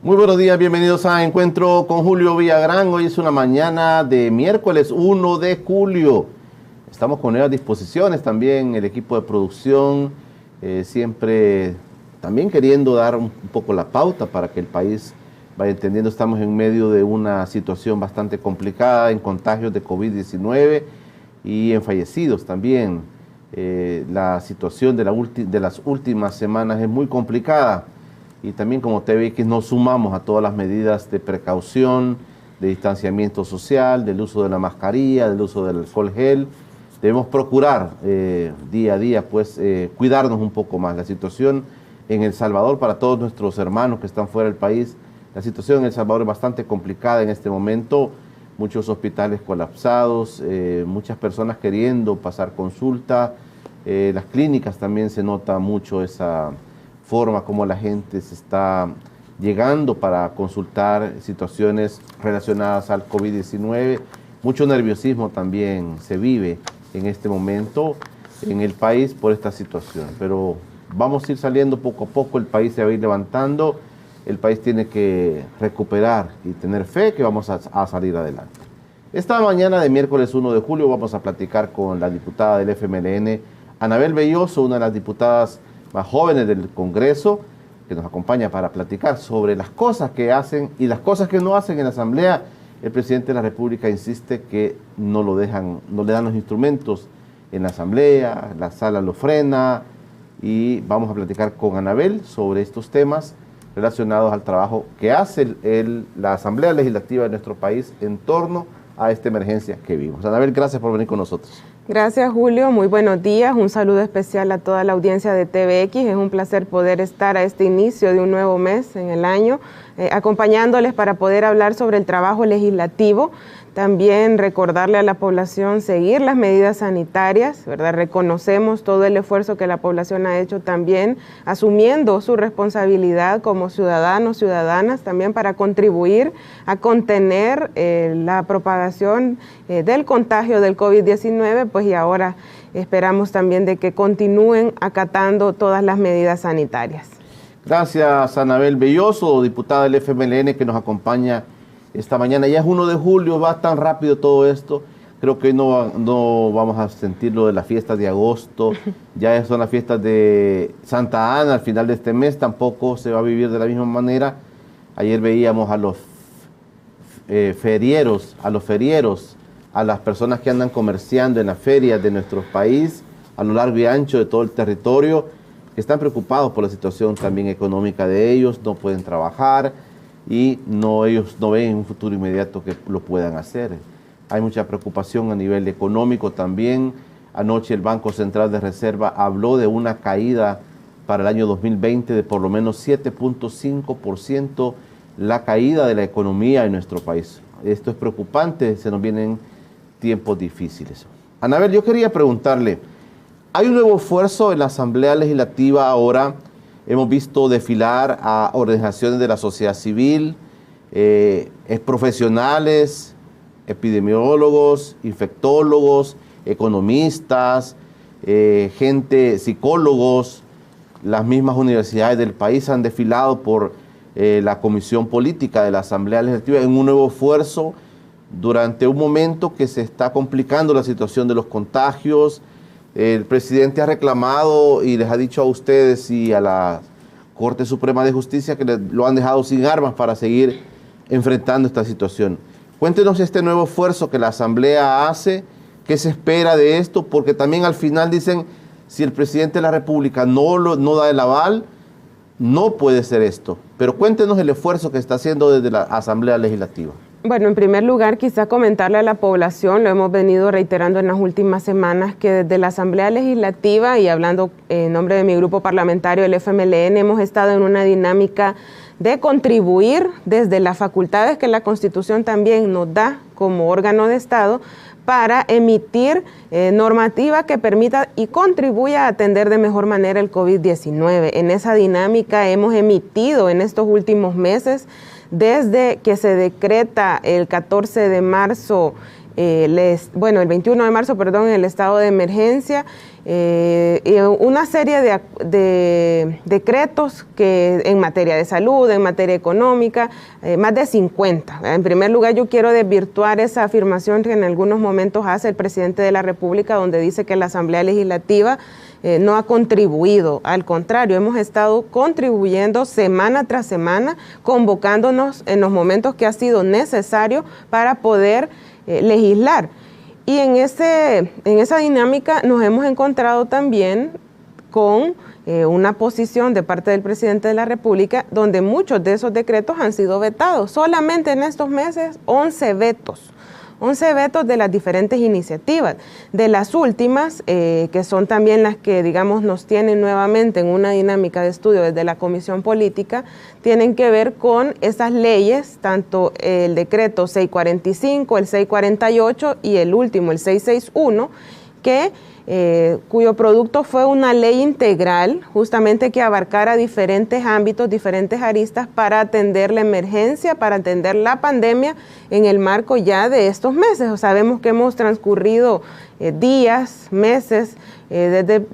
Muy buenos días, bienvenidos a Encuentro con Julio Villagrán. Hoy es una mañana de miércoles 1 de julio. Estamos con nuevas disposiciones también, el equipo de producción, siempre también queriendo dar un poco la pauta para que el país vaya entendiendo. Estamos en medio de una situación bastante complicada en contagios de COVID-19 y en fallecidos también. La situación de las últimas semanas es muy complicada. Y también como TVX nos sumamos a todas las medidas de precaución, de distanciamiento social, del uso de la mascarilla, del uso del alcohol gel. Debemos procurar día a día cuidarnos un poco más. La situación en El Salvador, para todos nuestros hermanos que están fuera del país, la situación en El Salvador es bastante complicada en este momento. Muchos hospitales colapsados, muchas personas queriendo pasar consulta. Las clínicas también se nota mucho esa forma como la gente se está llegando para consultar situaciones relacionadas al COVID-19. Mucho nerviosismo también se vive en este momento en el país por esta situación. Pero vamos a ir saliendo poco a poco, el país se va a ir levantando, el país tiene que recuperar y tener fe que vamos a salir adelante. Esta mañana de miércoles 1 de julio vamos a platicar con la diputada del FMLN, Anabel Belloso, una de las diputadas más jóvenes del Congreso, que nos acompaña para platicar sobre las cosas que hacen y las cosas que no hacen en la Asamblea. El presidente de la República insiste que no le dan los instrumentos en la Asamblea, la sala lo frena, y vamos a platicar con Anabel sobre estos temas relacionados al trabajo que hace la Asamblea Legislativa de nuestro país en torno a esta emergencia que vivimos. Anabel, gracias por venir con nosotros. Gracias, Julio. Muy buenos días. Un saludo especial a toda la audiencia de TVX. Es un placer poder estar a este inicio de un nuevo mes en el año, acompañándoles para poder hablar sobre el trabajo legislativo. También recordarle a la población seguir las medidas sanitarias, ¿verdad? Reconocemos todo el esfuerzo que la población ha hecho también, asumiendo su responsabilidad como ciudadanos, ciudadanas, también para contribuir a contener la propagación del contagio del COVID-19, pues y ahora esperamos también de que continúen acatando todas las medidas sanitarias. Gracias, Anabel Belloso, diputada del FMLN, que nos acompaña esta mañana. Ya es 1 de julio, va tan rápido todo esto. Creo que hoy no vamos a sentir lo de las fiestas de agosto. Ya son las fiestas de Santa Ana al final de este mes, tampoco se va a vivir de la misma manera. Ayer veíamos a los ferieros, a las personas que andan comerciando en las ferias de nuestro país, a lo largo y ancho de todo el territorio, que están preocupados por la situación también económica de ellos, no pueden trabajar y ellos no ven un futuro inmediato que lo puedan hacer. Hay mucha preocupación a nivel económico también. Anoche el Banco Central de Reserva habló de una caída para el año 2020 de por lo menos 7.5% la caída de la economía en nuestro país. Esto es preocupante, se nos vienen tiempos difíciles. Anabel, yo quería preguntarle, hay un nuevo esfuerzo en la Asamblea Legislativa ahora. Hemos visto desfilar a organizaciones de la sociedad civil, profesionales, epidemiólogos, infectólogos, economistas, psicólogos. Las mismas universidades del país han desfilado por la Comisión Política de la Asamblea Legislativa en un nuevo esfuerzo durante un momento que se está complicando la situación de los contagios. El presidente ha reclamado y les ha dicho a ustedes y a la Corte Suprema de Justicia que lo han dejado sin armas para seguir enfrentando esta situación. Cuéntenos este nuevo esfuerzo que la Asamblea hace, qué se espera de esto, porque también al final dicen, si el presidente de la República no da el aval, no puede ser esto. Pero cuéntenos el esfuerzo que está haciendo desde la Asamblea Legislativa. Bueno, en primer lugar, quizá comentarle a la población, lo hemos venido reiterando en las últimas semanas, que desde la Asamblea Legislativa y hablando en nombre de mi grupo parlamentario, el FMLN, hemos estado en una dinámica de contribuir desde las facultades que la Constitución también nos da como órgano de Estado para emitir normativa que permita y contribuya a atender de mejor manera el COVID-19. En esa dinámica hemos emitido en estos últimos meses, desde que se decreta el 14 de marzo el 21 de marzo, perdón, el estado de emergencia, y una serie de decretos que en materia de salud, en materia económica, más de 50. En primer lugar, yo quiero desvirtuar esa afirmación que en algunos momentos hace el presidente de la República, donde dice que la Asamblea Legislativa no ha contribuido. Al contrario, hemos estado contribuyendo semana tras semana, convocándonos en los momentos que ha sido necesario para poder legislar. Y en esa dinámica nos hemos encontrado también con una posición de parte del presidente de la República donde muchos de esos decretos han sido vetados. Solamente en estos meses 11 vetos de las diferentes iniciativas. De las últimas, que son también las que, digamos, nos tienen nuevamente en una dinámica de estudio desde la Comisión Política, tienen que ver con esas leyes, tanto el decreto 645, el 648 y el último, el 661, cuyo producto fue una ley integral, justamente que abarcara diferentes ámbitos, diferentes aristas para atender la emergencia, para atender la pandemia en el marco ya de estos meses. Sabemos que hemos transcurrido días, meses, desde,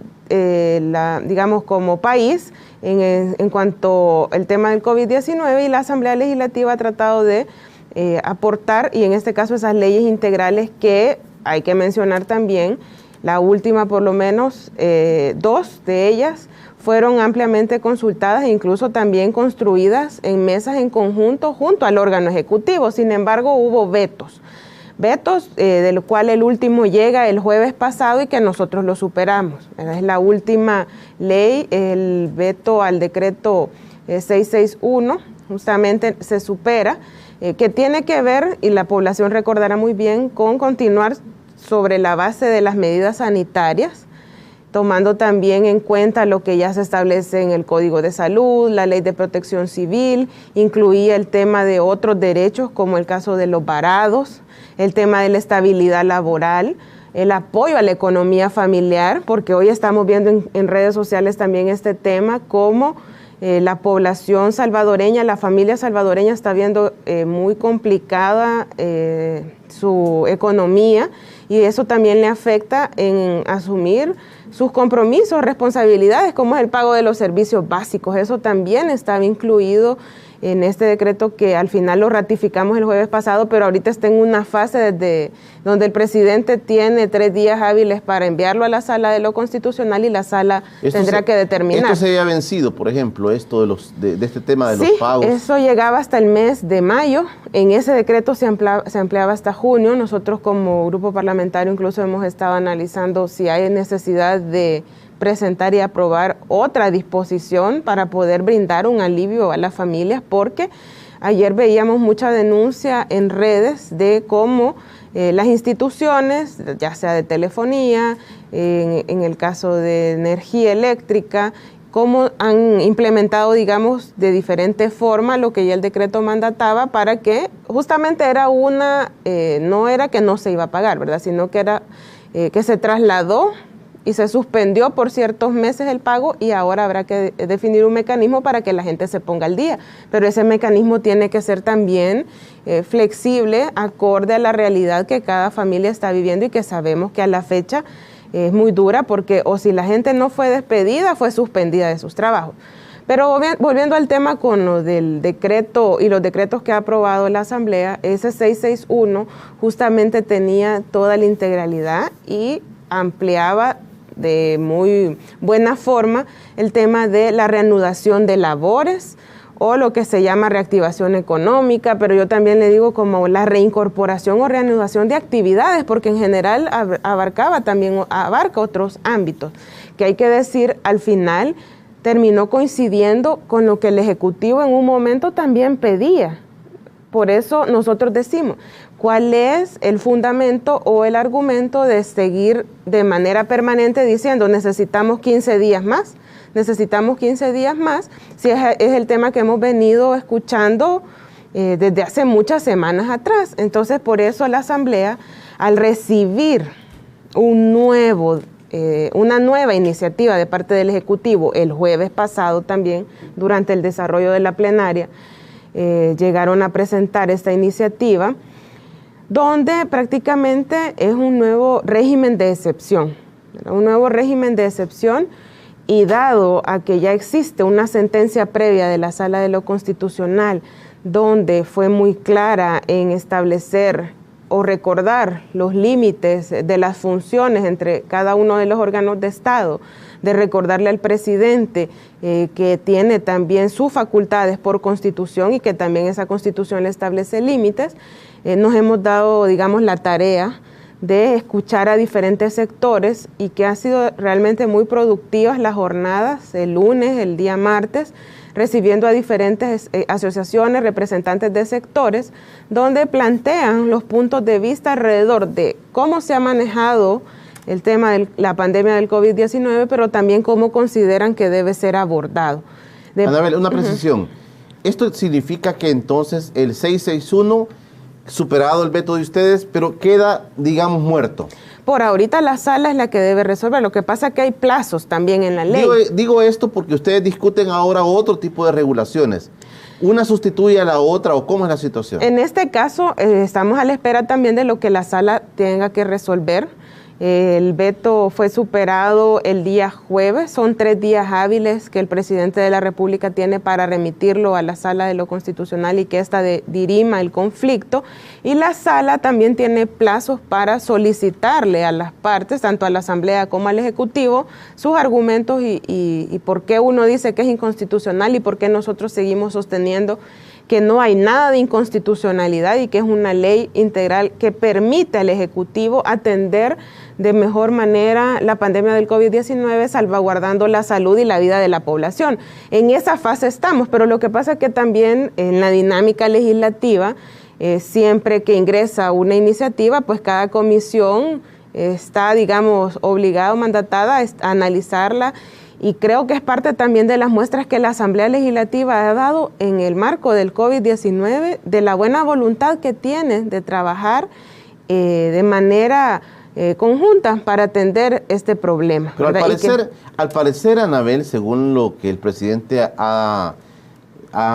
digamos, como país, en cuanto al tema del COVID-19, y la Asamblea Legislativa ha tratado de aportar, y en este caso esas leyes integrales que hay que mencionar también. La última, por lo menos, 2 de ellas fueron ampliamente consultadas e incluso también construidas en mesas en conjunto junto al órgano ejecutivo. Sin embargo, hubo vetos, de lo cual el último llega el jueves pasado y que nosotros lo superamos. Es la última ley, el veto al decreto 661, justamente se supera, que tiene que ver, y la población recordará muy bien, con continuar sobre la base de las medidas sanitarias, tomando también en cuenta lo que ya se establece en el Código de Salud, la Ley de Protección Civil, incluía el tema de otros derechos como el caso de los varados, el tema de la estabilidad laboral, el apoyo a la economía familiar, porque hoy estamos viendo en redes sociales también este tema, como la población salvadoreña, la familia salvadoreña está viendo muy complicada su economía, y eso también le afecta en asumir sus compromisos, responsabilidades, como es el pago de los servicios básicos. Eso también estaba incluido en este decreto que al final lo ratificamos el jueves pasado, pero ahorita está en una fase desde donde el presidente tiene 3 días hábiles para enviarlo a la sala de lo constitucional y la sala tendrá que determinar. ¿Esto se había vencido, por ejemplo, esto de este tema de los pagos? Sí, eso llegaba hasta el mes de mayo. En ese decreto se ampliaba hasta junio. Nosotros como grupo parlamentario incluso hemos estado analizando si hay necesidad de presentar y aprobar otra disposición para poder brindar un alivio a las familias, porque ayer veíamos mucha denuncia en redes de cómo las instituciones, ya sea de telefonía, en el caso de energía eléctrica, cómo han implementado, digamos, de diferente forma lo que ya el decreto mandataba, para que justamente era no era que no se iba a pagar, ¿verdad?, sino que era que se trasladó y se suspendió por ciertos meses el pago, y ahora habrá que definir un mecanismo para que la gente se ponga al día. Pero ese mecanismo tiene que ser también flexible, acorde a la realidad que cada familia está viviendo, y que sabemos que a la fecha es muy dura, porque o si la gente no fue despedida, fue suspendida de sus trabajos. Pero volviendo al tema con lo del decreto y los decretos que ha aprobado la Asamblea, ese 661 justamente tenía toda la integralidad y ampliaba de muy buena forma el tema de la reanudación de labores, o lo que se llama reactivación económica, pero yo también le digo como la reincorporación o reanudación de actividades, porque en general abarca otros ámbitos, que hay que decir, al final terminó coincidiendo con lo que el Ejecutivo en un momento también pedía. Por eso nosotros decimos, ¿cuál es el fundamento o el argumento de seguir de manera permanente diciendo necesitamos 15 días más? Necesitamos 15 días más, si es el tema que hemos venido escuchando desde hace muchas semanas atrás. Entonces, por eso la Asamblea, al recibir una nueva iniciativa de parte del Ejecutivo el jueves pasado también, durante el desarrollo de la plenaria, llegaron a presentar esta iniciativa. donde prácticamente es un nuevo régimen de excepción, y dado a que ya existe una sentencia previa de la Sala de lo Constitucional donde fue muy clara en establecer o recordar los límites de las funciones entre cada uno de los órganos de Estado, de recordarle al presidente que tiene también sus facultades por Constitución y que también esa Constitución le establece límites, nos hemos dado, digamos, la tarea de escuchar a diferentes sectores y que ha sido realmente muy productivas las jornadas, el lunes, el día martes, recibiendo a diferentes asociaciones, representantes de sectores, donde plantean los puntos de vista alrededor de cómo se ha manejado el tema de la pandemia del COVID-19, pero también cómo consideran que debe ser abordado. Anabel, una precisión. ¿Esto significa que entonces el 661, superado el veto de ustedes, pero queda, digamos, muerto? Por ahorita la sala es la que debe resolver. Lo que pasa es que hay plazos también en la ley. Digo esto porque ustedes discuten ahora otro tipo de regulaciones. ¿Una sustituye a la otra o cómo es la situación? En este caso, estamos a la espera también de lo que la sala tenga que resolver. El veto fue superado el día jueves, son 3 días hábiles que el presidente de la República tiene para remitirlo a la Sala de lo Constitucional y que ésta dirima el conflicto, y la sala también tiene plazos para solicitarle a las partes, tanto a la Asamblea como al Ejecutivo, sus argumentos y por qué uno dice que es inconstitucional y por qué nosotros seguimos sosteniendo que no hay nada de inconstitucionalidad y que es una ley integral que permite al Ejecutivo atender de mejor manera la pandemia del COVID-19, salvaguardando la salud y la vida de la población. En esa fase estamos, pero lo que pasa es que también en la dinámica legislativa, siempre que ingresa una iniciativa, pues cada comisión está, digamos, obligada o mandatada a analizarla. Y creo que es parte también de las muestras que la Asamblea Legislativa ha dado en el marco del COVID-19, de la buena voluntad que tiene de trabajar de manera conjunta para atender este problema. Pero al parecer, Anabel, según lo que el presidente ha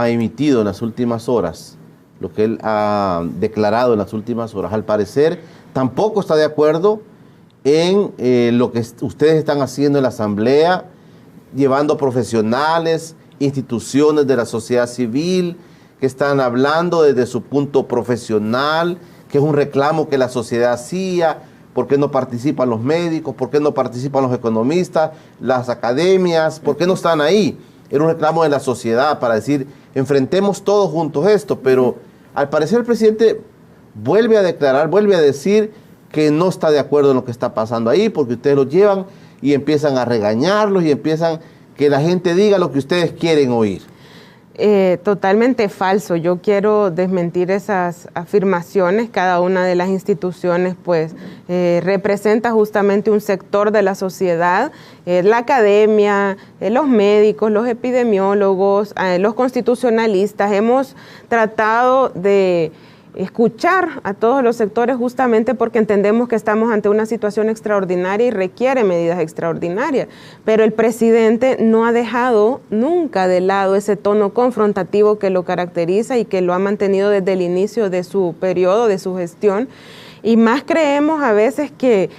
emitido en las últimas horas, lo que él ha declarado en las últimas horas, al parecer tampoco está de acuerdo en lo que ustedes están haciendo en la Asamblea, llevando profesionales, instituciones de la sociedad civil, que están hablando desde su punto profesional, que es un reclamo que la sociedad hacía. ¿Por qué no participan los médicos? ¿Por qué no participan los economistas, las academias? ¿Por qué no están ahí? Era un reclamo de la sociedad para decir, enfrentemos todos juntos esto, pero al parecer el presidente vuelve a declarar, vuelve a decir que no está de acuerdo en lo que está pasando ahí, porque ustedes lo llevan y empiezan a regañarlos y empiezan que la gente diga lo que ustedes quieren oír. Totalmente falso. Yo quiero desmentir esas afirmaciones. Cada una de las instituciones pues representa justamente un sector de la sociedad, la academia, los médicos, los epidemiólogos, los constitucionalistas. Hemos tratado de escuchar a todos los sectores justamente porque entendemos que estamos ante una situación extraordinaria y requiere medidas extraordinarias, pero el presidente no ha dejado nunca de lado ese tono confrontativo que lo caracteriza y que lo ha mantenido desde el inicio de su periodo, de su gestión, y más creemos a veces que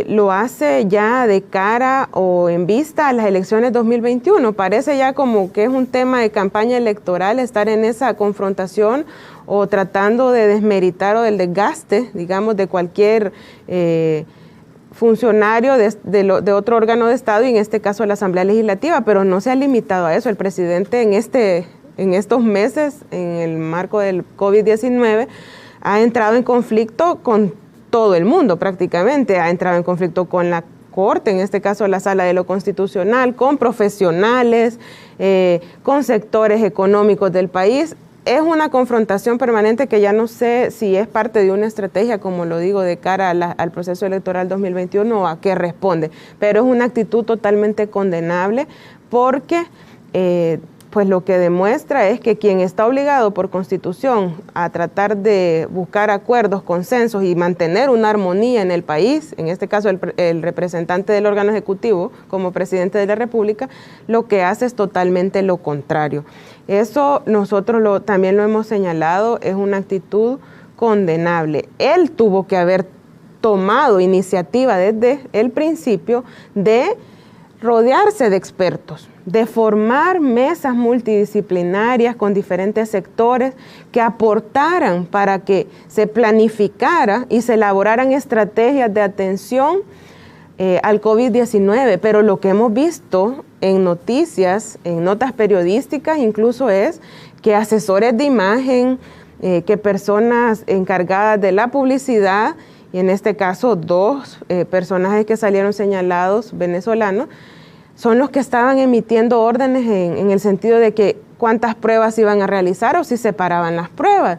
lo hace ya de cara o en vista a las elecciones 2021. Parece ya como que es un tema de campaña electoral estar en esa confrontación o tratando de desmeritar o del desgaste, digamos, de cualquier funcionario de otro órgano de Estado, y en este caso la Asamblea Legislativa, pero no se ha limitado a eso. El presidente en estos meses, en el marco del COVID-19, ha entrado en conflicto con todo el mundo prácticamente, ha entrado en conflicto con la Corte, en este caso la Sala de lo Constitucional, con profesionales, con sectores económicos del país. Es una confrontación permanente que ya no sé si es parte de una estrategia, como lo digo, de cara al proceso electoral 2021 o a qué responde, pero es una actitud totalmente condenable porque pues lo que demuestra es que quien está obligado por Constitución a tratar de buscar acuerdos, consensos y mantener una armonía en el país, en este caso el representante del órgano ejecutivo como presidente de la República, lo que hace es totalmente lo contrario. Eso nosotros también lo hemos señalado, es una actitud condenable. Él tuvo que haber tomado iniciativa desde el principio de rodearse de expertos, de formar mesas multidisciplinarias con diferentes sectores que aportaran para que se planificara y se elaboraran estrategias de atención al COVID-19. Pero lo que hemos visto en noticias, en notas periodísticas, incluso es que asesores de imagen, que personas encargadas de la publicidad, y en este caso 2 personajes que salieron señalados venezolanos, son los que estaban emitiendo órdenes en el sentido de que cuántas pruebas iban a realizar o si separaban las pruebas.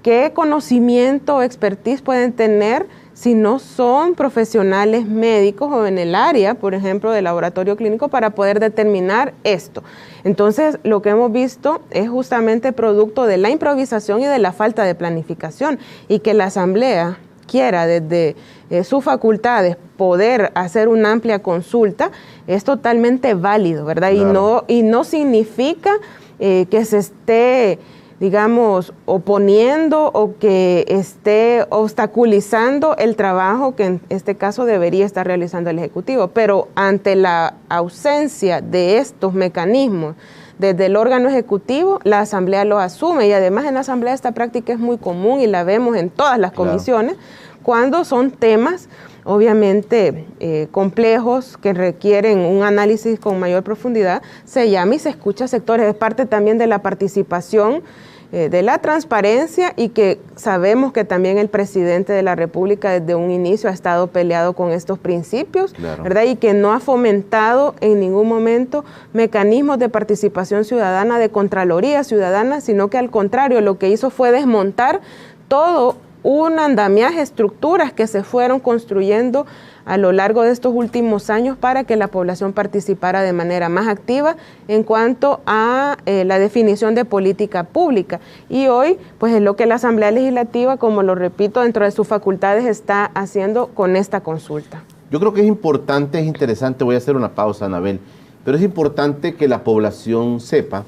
¿Qué conocimiento o expertise pueden tener si no son profesionales médicos o en el área, por ejemplo, del laboratorio clínico, para poder determinar esto? Entonces, lo que hemos visto es justamente producto de la improvisación y de la falta de planificación, y que la Asamblea quiera desde sus facultades poder hacer una amplia consulta es totalmente válido, ¿verdad? Claro. Y no significa que se esté, digamos, oponiendo o que esté obstaculizando el trabajo que en este caso debería estar realizando el Ejecutivo. Pero ante la ausencia de estos mecanismos desde el órgano ejecutivo, la Asamblea lo asume, y además en la Asamblea esta práctica es muy común y la vemos en todas las comisiones, cuando son temas obviamente complejos que requieren un análisis con mayor profundidad, se llama y se escucha a sectores. Es parte también de la participación, de la transparencia, y que sabemos que también el presidente de la República desde un inicio ha estado peleado con estos principios, claro, ¿verdad? Y que no ha fomentado en ningún momento mecanismos de participación ciudadana, de contraloría ciudadana, sino que al contrario lo que hizo fue desmontar todo un andamiaje, estructuras que se fueron construyendo a lo largo de estos últimos años para que la población participara de manera más activa en cuanto a la definición de política pública. Y hoy, pues es lo que la Asamblea Legislativa, como lo repito, dentro de sus facultades está haciendo con esta consulta. Yo creo que es importante, es interesante, voy a hacer una pausa, Anabel, pero es importante que la población sepa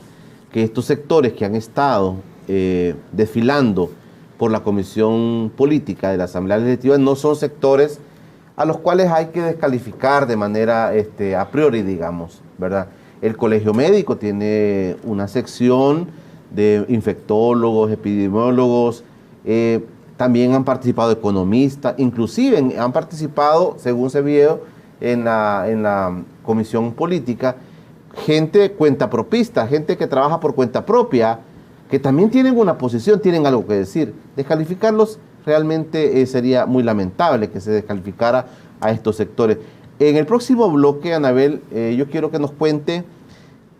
que estos sectores que han estado desfilando por la Comisión Política de la Asamblea Legislativa no son sectores a los cuales hay que descalificar de manera a priori, digamos, ¿verdad? El Colegio Médico tiene una sección de infectólogos, epidemiólogos, también han participado economistas, inclusive han participado, según se vio en la Comisión Política, gente cuentapropista, gente que trabaja por cuenta propia, que también tienen una posición, tienen algo que decir. Descalificarlos realmente sería muy lamentable que se descalificara a estos sectores. En el próximo bloque, Anabel, yo quiero que nos cuente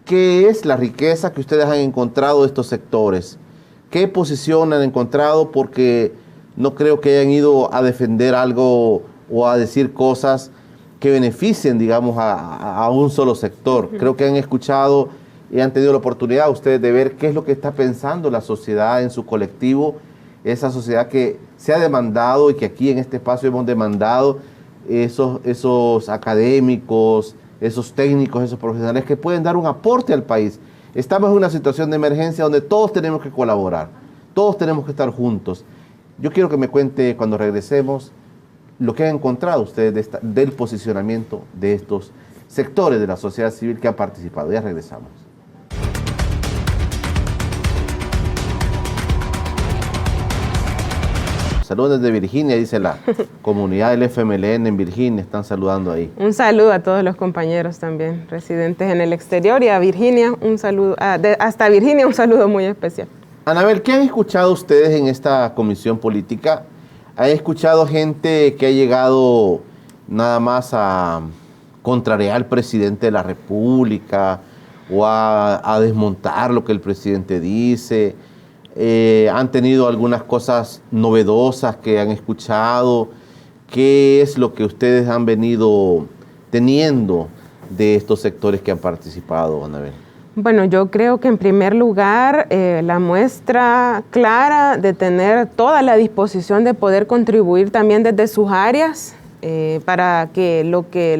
qué es la riqueza que ustedes han encontrado de estos sectores, qué posición han encontrado, porque no creo que hayan ido a defender algo o a decir cosas que beneficien, digamos, a un solo sector. Creo que han escuchado y han tenido la oportunidad ustedes de ver qué es lo que está pensando la sociedad en su colectivo, esa sociedad que se ha demandado y que aquí en este espacio hemos demandado, esos académicos, esos técnicos, esos profesionales que pueden dar un aporte al país. Estamos en una situación de emergencia donde todos tenemos que colaborar, todos tenemos que estar juntos. Yo quiero que me cuente cuando regresemos lo que han encontrado ustedes del posicionamiento de estos sectores de la sociedad civil que han participado. Ya regresamos. Saludos desde Virginia, dice la comunidad del FMLN en Virginia, están saludando ahí. Un saludo a todos los compañeros también residentes en el exterior, y a Virginia, un saludo, hasta Virginia un saludo muy especial. Anabel, ¿qué han escuchado ustedes en esta comisión política? ¿Han escuchado gente que ha llegado nada más a contrariar al presidente de la República o a desmontar lo que el presidente dice? ¿Han tenido algunas cosas novedosas que han escuchado? ¿Qué es lo que ustedes han venido teniendo de estos sectores que han participado, Anabel? Bueno, yo creo que en primer lugar la muestra clara de tener toda la disposición de poder contribuir también desde sus áreas para que lo que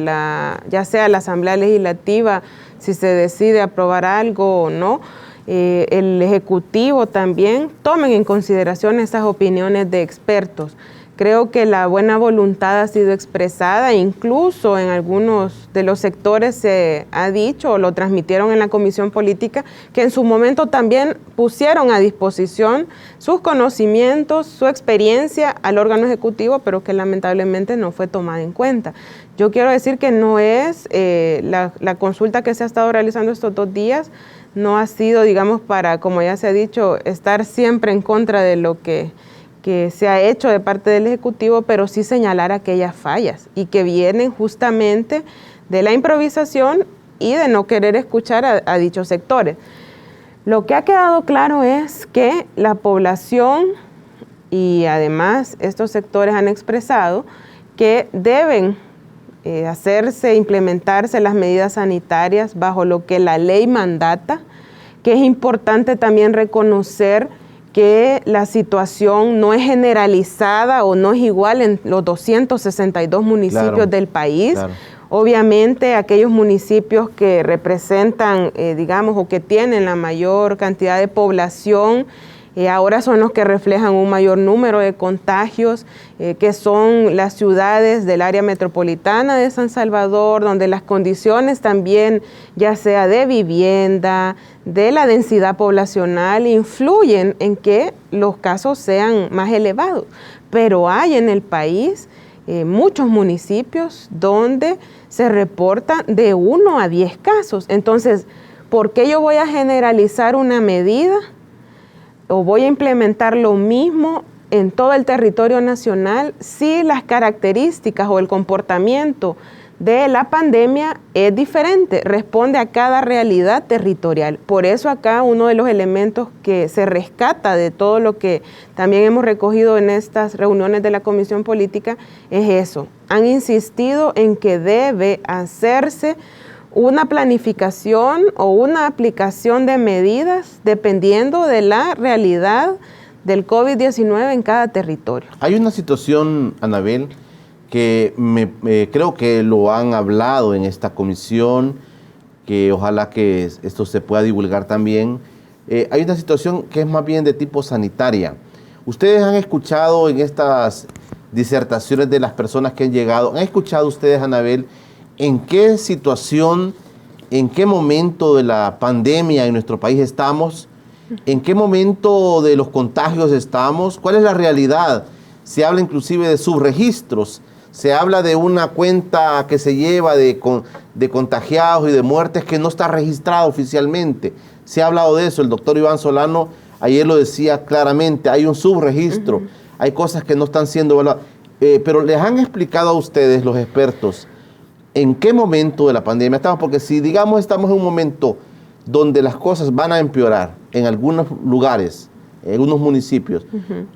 ya sea la Asamblea Legislativa, si se decide aprobar algo o no, el Ejecutivo también tomen en consideración esas opiniones de expertos. Creo que la buena voluntad ha sido expresada, incluso en algunos de los sectores se ha dicho o lo transmitieron en la Comisión Política, que en su momento también pusieron a disposición sus conocimientos, su experiencia al órgano ejecutivo, pero que lamentablemente no fue tomada en cuenta. Yo quiero decir que no es la consulta que se ha estado realizando estos 2 días, no ha sido, digamos, para, como ya se ha dicho, estar siempre en contra de lo que se ha hecho de parte del Ejecutivo, pero sí señalar aquellas fallas y que vienen justamente de la improvisación y de no querer escuchar a dichos sectores. Lo que ha quedado claro es que la población y además estos sectores han expresado que deben implementarse las medidas sanitarias bajo lo que la ley mandata, que es importante también reconocer que la situación no es generalizada o no es igual en los 262 municipios del país. Claro. Obviamente, aquellos municipios que representan, digamos, o que tienen la mayor cantidad de población, ahora son los que reflejan un mayor número de contagios, que son las ciudades del área metropolitana de San Salvador, donde las condiciones también, ya sea de vivienda, de la densidad poblacional, influyen en que los casos sean más elevados. Pero hay en el país muchos municipios donde se reportan de 1 a 10 casos. Entonces, ¿por qué yo voy a generalizar una medida o voy a implementar lo mismo en todo el territorio nacional si las características o el comportamiento de la pandemia es diferente, responde a cada realidad territorial? Por eso acá uno de los elementos que se rescata de todo lo que también hemos recogido en estas reuniones de la Comisión Política es eso. Han insistido en que debe hacerse una planificación o una aplicación de medidas dependiendo de la realidad del COVID-19 en cada territorio. Hay una situación, Anabel, que creo que lo han hablado en esta comisión, que ojalá que esto se pueda divulgar también. Hay una situación que es más bien de tipo sanitaria. Ustedes han escuchado en estas disertaciones de las personas que han llegado, ¿han escuchado ustedes, Anabel, en qué situación, en qué momento de la pandemia en nuestro país estamos? ¿En qué momento de los contagios estamos? ¿Cuál es la realidad? Se habla inclusive de subregistros. Se habla de una cuenta que se lleva de contagiados y de muertes que no está registrada oficialmente. Se ha hablado de eso. El doctor Iván Solano ayer lo decía claramente. Hay un subregistro. Hay cosas que no están siendo evaluadas. Pero les han explicado a ustedes, los expertos, en qué momento de la pandemia estamos. Porque si, digamos, estamos en un momento donde las cosas van a empeorar en algunos lugares, en algunos municipios,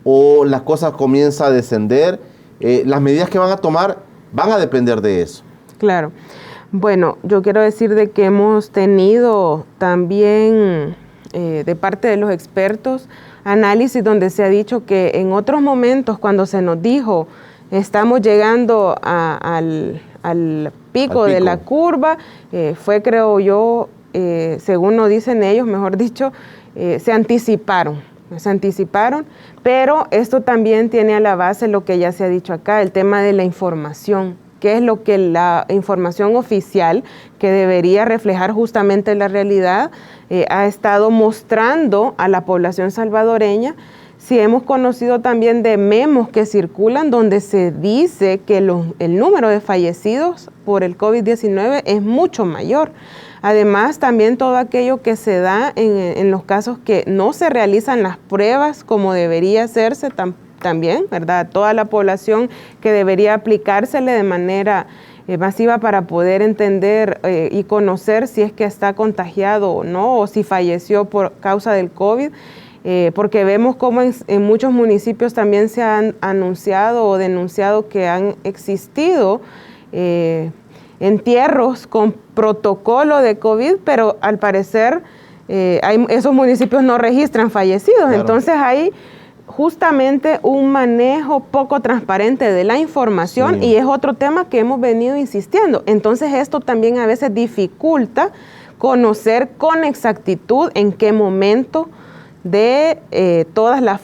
o las cosas comienzan a descender, las medidas que van a tomar van a depender de eso. Claro. Bueno, yo quiero decir de que hemos tenido también de parte de los expertos análisis donde se ha dicho que en otros momentos cuando se nos dijo estamos llegando al pico de la curva, fue, creo yo, según nos dicen ellos, mejor dicho, se anticiparon, pero esto también tiene a la base lo que ya se ha dicho acá, el tema de la información, que es lo que la información oficial, que debería reflejar justamente la realidad, ha estado mostrando a la población salvadoreña. Sí, hemos conocido también de memos que circulan donde se dice que el número de fallecidos por el COVID-19 es mucho mayor. Además, también todo aquello que se da en los casos que no se realizan las pruebas como debería hacerse también, ¿verdad? Toda la población que debería aplicársele de manera masiva para poder entender y conocer si es que está contagiado o no, o si falleció por causa del COVID. Porque vemos cómo en muchos municipios también se han anunciado o denunciado que han existido entierros con protocolo de COVID, pero al parecer esos municipios no registran fallecidos. Claro. Entonces hay justamente un manejo poco transparente de la información, sí. Y es otro tema que hemos venido insistiendo. Entonces esto también a veces dificulta conocer con exactitud en qué momento de todas las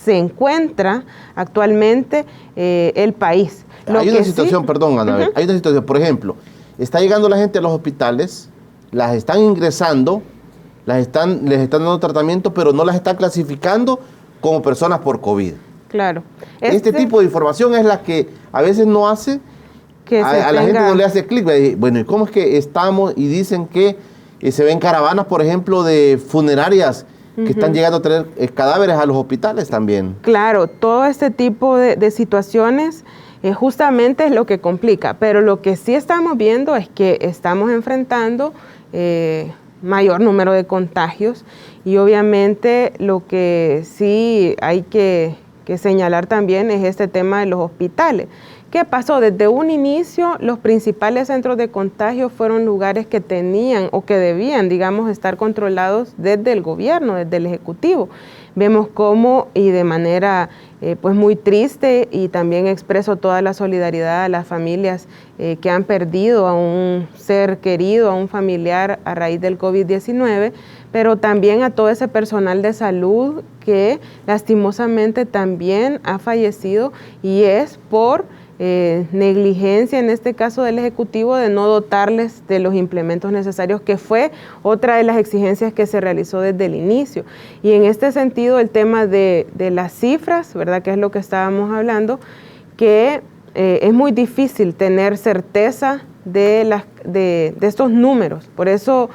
se encuentra actualmente el país. Hay una situación, perdón, Anabel, hay una situación, por ejemplo, está llegando la gente a los hospitales, las están ingresando, les están dando tratamiento, pero no las están clasificando como personas por COVID. Claro. Este tipo de información es la que a veces no hace, que a la gente no le hace clic. Bueno, ¿y cómo es que estamos? Y dicen que se ven caravanas, por ejemplo, de funerarias que están llegando a traer cadáveres a los hospitales también. Claro, todo este tipo de situaciones justamente es lo que complica, pero lo que sí estamos viendo es que estamos enfrentando mayor número de contagios y obviamente lo que sí hay que señalar también es este tema de los hospitales. ¿Qué pasó? Desde un inicio, los principales centros de contagio fueron lugares que tenían o que debían, digamos, estar controlados desde el gobierno, desde el Ejecutivo. Vemos cómo, y de manera pues muy triste, y también expreso toda la solidaridad a las familias que han perdido a un ser querido, a un familiar a raíz del COVID-19, pero también a todo ese personal de salud que lastimosamente también ha fallecido, y es por negligencia, en este caso del Ejecutivo, de no dotarles de los implementos necesarios, que fue otra de las exigencias que se realizó desde el inicio. Y en este sentido, el tema de las cifras, ¿verdad?, que es lo que estábamos hablando, que es muy difícil tener certeza de estos números. Por eso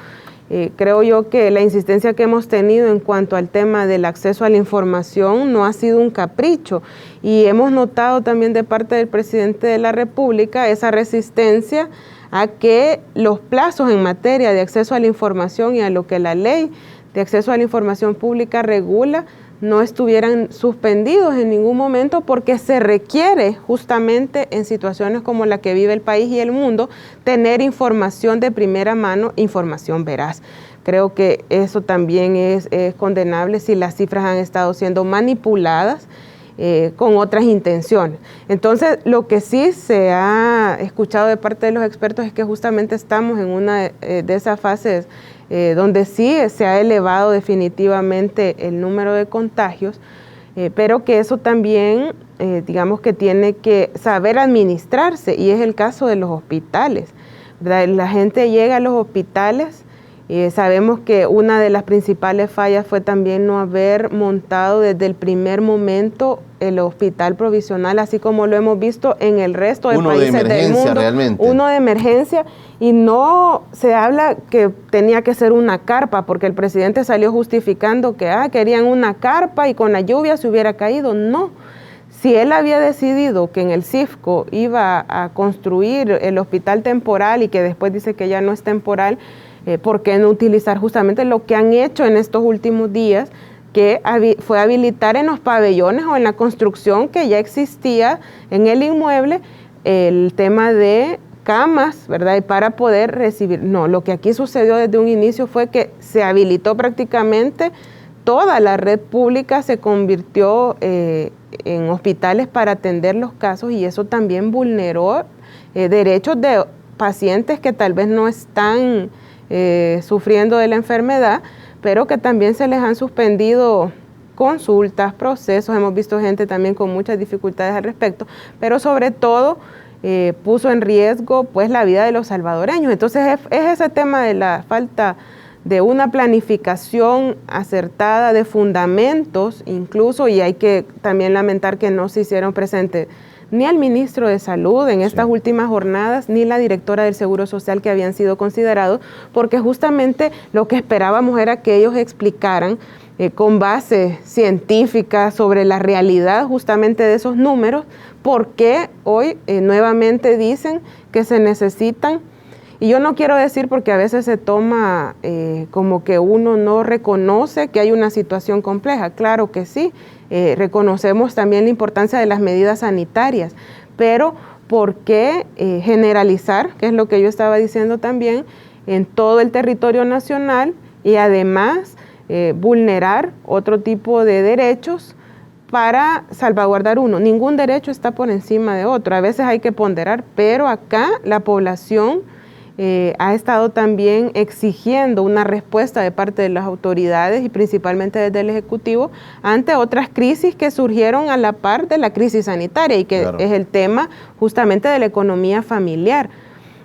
creo yo que la insistencia que hemos tenido en cuanto al tema del acceso a la información no ha sido un capricho, y hemos notado también de parte del presidente de la República esa resistencia a que los plazos en materia de acceso a la información y a lo que la ley de acceso a la información pública regula no estuvieran suspendidos en ningún momento, porque se requiere justamente en situaciones como la que vive el país y el mundo tener información de primera mano, información veraz. Creo que eso también es condenable si las cifras han estado siendo manipuladas con otras intenciones. Entonces, lo que sí se ha escuchado de parte de los expertos es que justamente estamos en una de esas fases donde sí se ha elevado definitivamente el número de contagios, pero que eso también, digamos que tiene que saber administrarse, y es el caso de los hospitales, ¿verdad? La gente llega a los hospitales. Sabemos que una de las principales fallas fue también no haber montado desde el primer momento el hospital provisional, así como lo hemos visto en el resto de países del mundo. Realmente. Uno de emergencia, y no se habla que tenía que ser una carpa, porque el presidente salió justificando que querían una carpa y con la lluvia se hubiera caído. No. Si él había decidido que en el CIFCO iba a construir el hospital temporal, y que después dice que ya no es temporal, ¿por qué no utilizar justamente lo que han hecho en estos últimos días, que fue habilitar en los pabellones o en la construcción que ya existía en el inmueble el tema de camas, ¿verdad? Y para poder recibir. No, lo que aquí sucedió desde un inicio fue que se habilitó prácticamente toda la red pública, se convirtió en hospitales para atender los casos, y eso también vulneró derechos de pacientes que tal vez no están sufriendo de la enfermedad, pero que también se les han suspendido consultas, procesos. Hemos visto gente también con muchas dificultades al respecto, pero sobre todo puso en riesgo pues la vida de los salvadoreños. Entonces es ese tema de la falta de una planificación acertada, de fundamentos incluso, y hay que también lamentar que no se hicieron presentes ni al ministro de Salud en estas últimas jornadas, ni la directora del Seguro Social, que habían sido considerados, porque justamente lo que esperábamos era que ellos explicaran con base científica sobre la realidad justamente de esos números, por qué hoy nuevamente dicen que se necesitan. Y yo no quiero decir, porque a veces se toma como que uno no reconoce que hay una situación compleja. Claro que sí, reconocemos también la importancia de las medidas sanitarias, pero ¿por qué generalizar, que es lo que yo estaba diciendo también, en todo el territorio nacional, y además vulnerar otro tipo de derechos para salvaguardar uno? Ningún derecho está por encima de otro. A veces hay que ponderar, pero acá la población ha estado también exigiendo una respuesta de parte de las autoridades y principalmente desde el Ejecutivo ante otras crisis que surgieron a la par de la crisis sanitaria y que es el tema justamente de la economía familiar.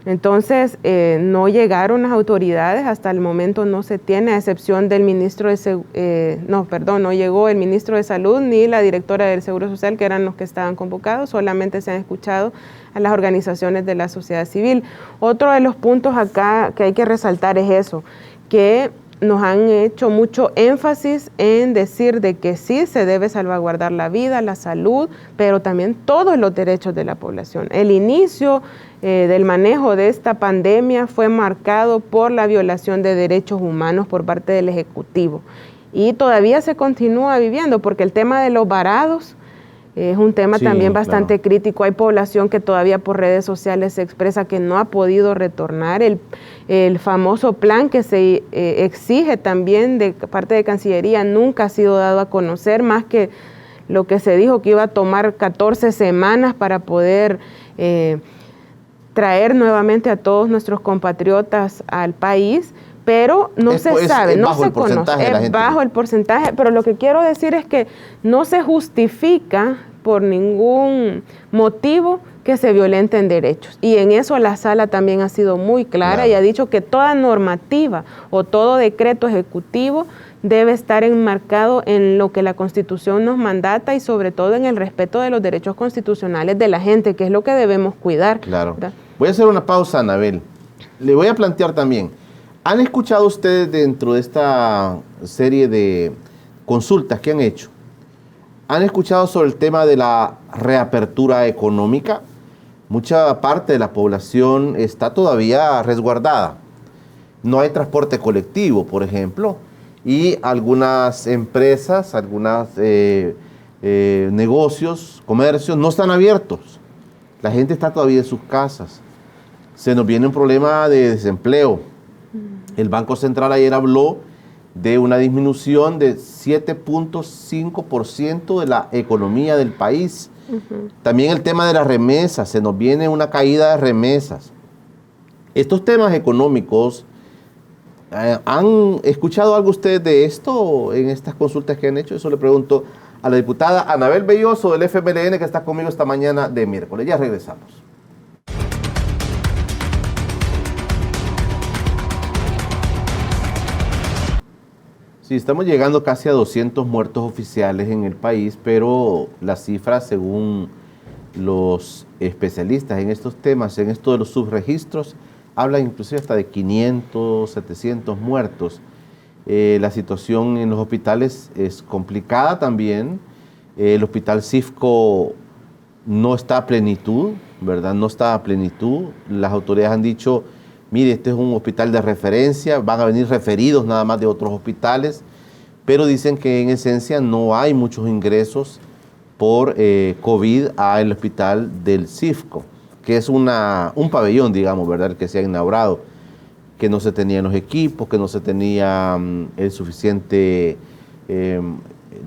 Entonces, no llegaron las autoridades, hasta el momento no se tiene, a excepción del ministro de no llegó el ministro de Salud ni la directora del Seguro Social, que eran los que estaban convocados, solamente se han escuchado a las organizaciones de la sociedad civil. Otro de los puntos acá que hay que resaltar es eso, que nos han hecho mucho énfasis en decir de que sí se debe salvaguardar la vida, la salud, pero también todos los derechos de la población. El inicio del manejo de esta pandemia fue marcado por la violación de derechos humanos por parte del Ejecutivo y todavía se continúa viviendo porque el tema de los varados es un tema también bastante crítico. Hay población que todavía por redes sociales se expresa que no ha podido retornar. El famoso plan que se exige también de parte de Cancillería nunca ha sido dado a conocer, más que lo que se dijo que iba a tomar 14 semanas para poder traer nuevamente a todos nuestros compatriotas al país, pero no se sabe, no se conoce, es bajo el porcentaje, pero lo que quiero decir es que no se justifica por ningún motivo que se violenten derechos. Y en eso la sala también ha sido muy clara y ha dicho que toda normativa o todo decreto ejecutivo debe estar enmarcado en lo que la Constitución nos mandata y sobre todo en el respeto de los derechos constitucionales de la gente, que es lo que debemos cuidar. Claro. ¿Verdad? Voy a hacer una pausa, Anabel. Le voy a plantear también, ¿han escuchado ustedes dentro de esta serie de consultas que han hecho? ¿Han escuchado sobre el tema de la reapertura económica? Mucha parte de la población está todavía resguardada. No hay transporte colectivo, por ejemplo, y algunas empresas, algunos negocios, comercios no están abiertos. La gente está todavía en sus casas. Se nos viene un problema de desempleo. El Banco Central ayer habló de una disminución de 7.5% de la economía del país. También el tema de las remesas, se nos viene una caída de remesas. Estos temas económicos, ¿han escuchado algo ustedes de esto en estas consultas que han hecho? Eso le pregunto a la diputada Anabel Belloso del FMLN, que está conmigo esta mañana de miércoles. Ya regresamos. Sí, estamos llegando casi a 200 muertos oficiales en el país, pero las cifras, según los especialistas en estos temas, en esto de los subregistros, hablan inclusive hasta de 500, 700 muertos. La situación en los hospitales es complicada también. El hospital Cifco no está a plenitud, ¿verdad? No está a plenitud. Las autoridades han dicho, mire, este es un hospital de referencia, van a venir referidos nada más de otros hospitales, pero dicen que en esencia no hay muchos ingresos por COVID al hospital del Cifco, que es un pabellón, digamos, ¿verdad?, el que se ha inaugurado, que no se tenían los equipos, que no se tenía el suficiente,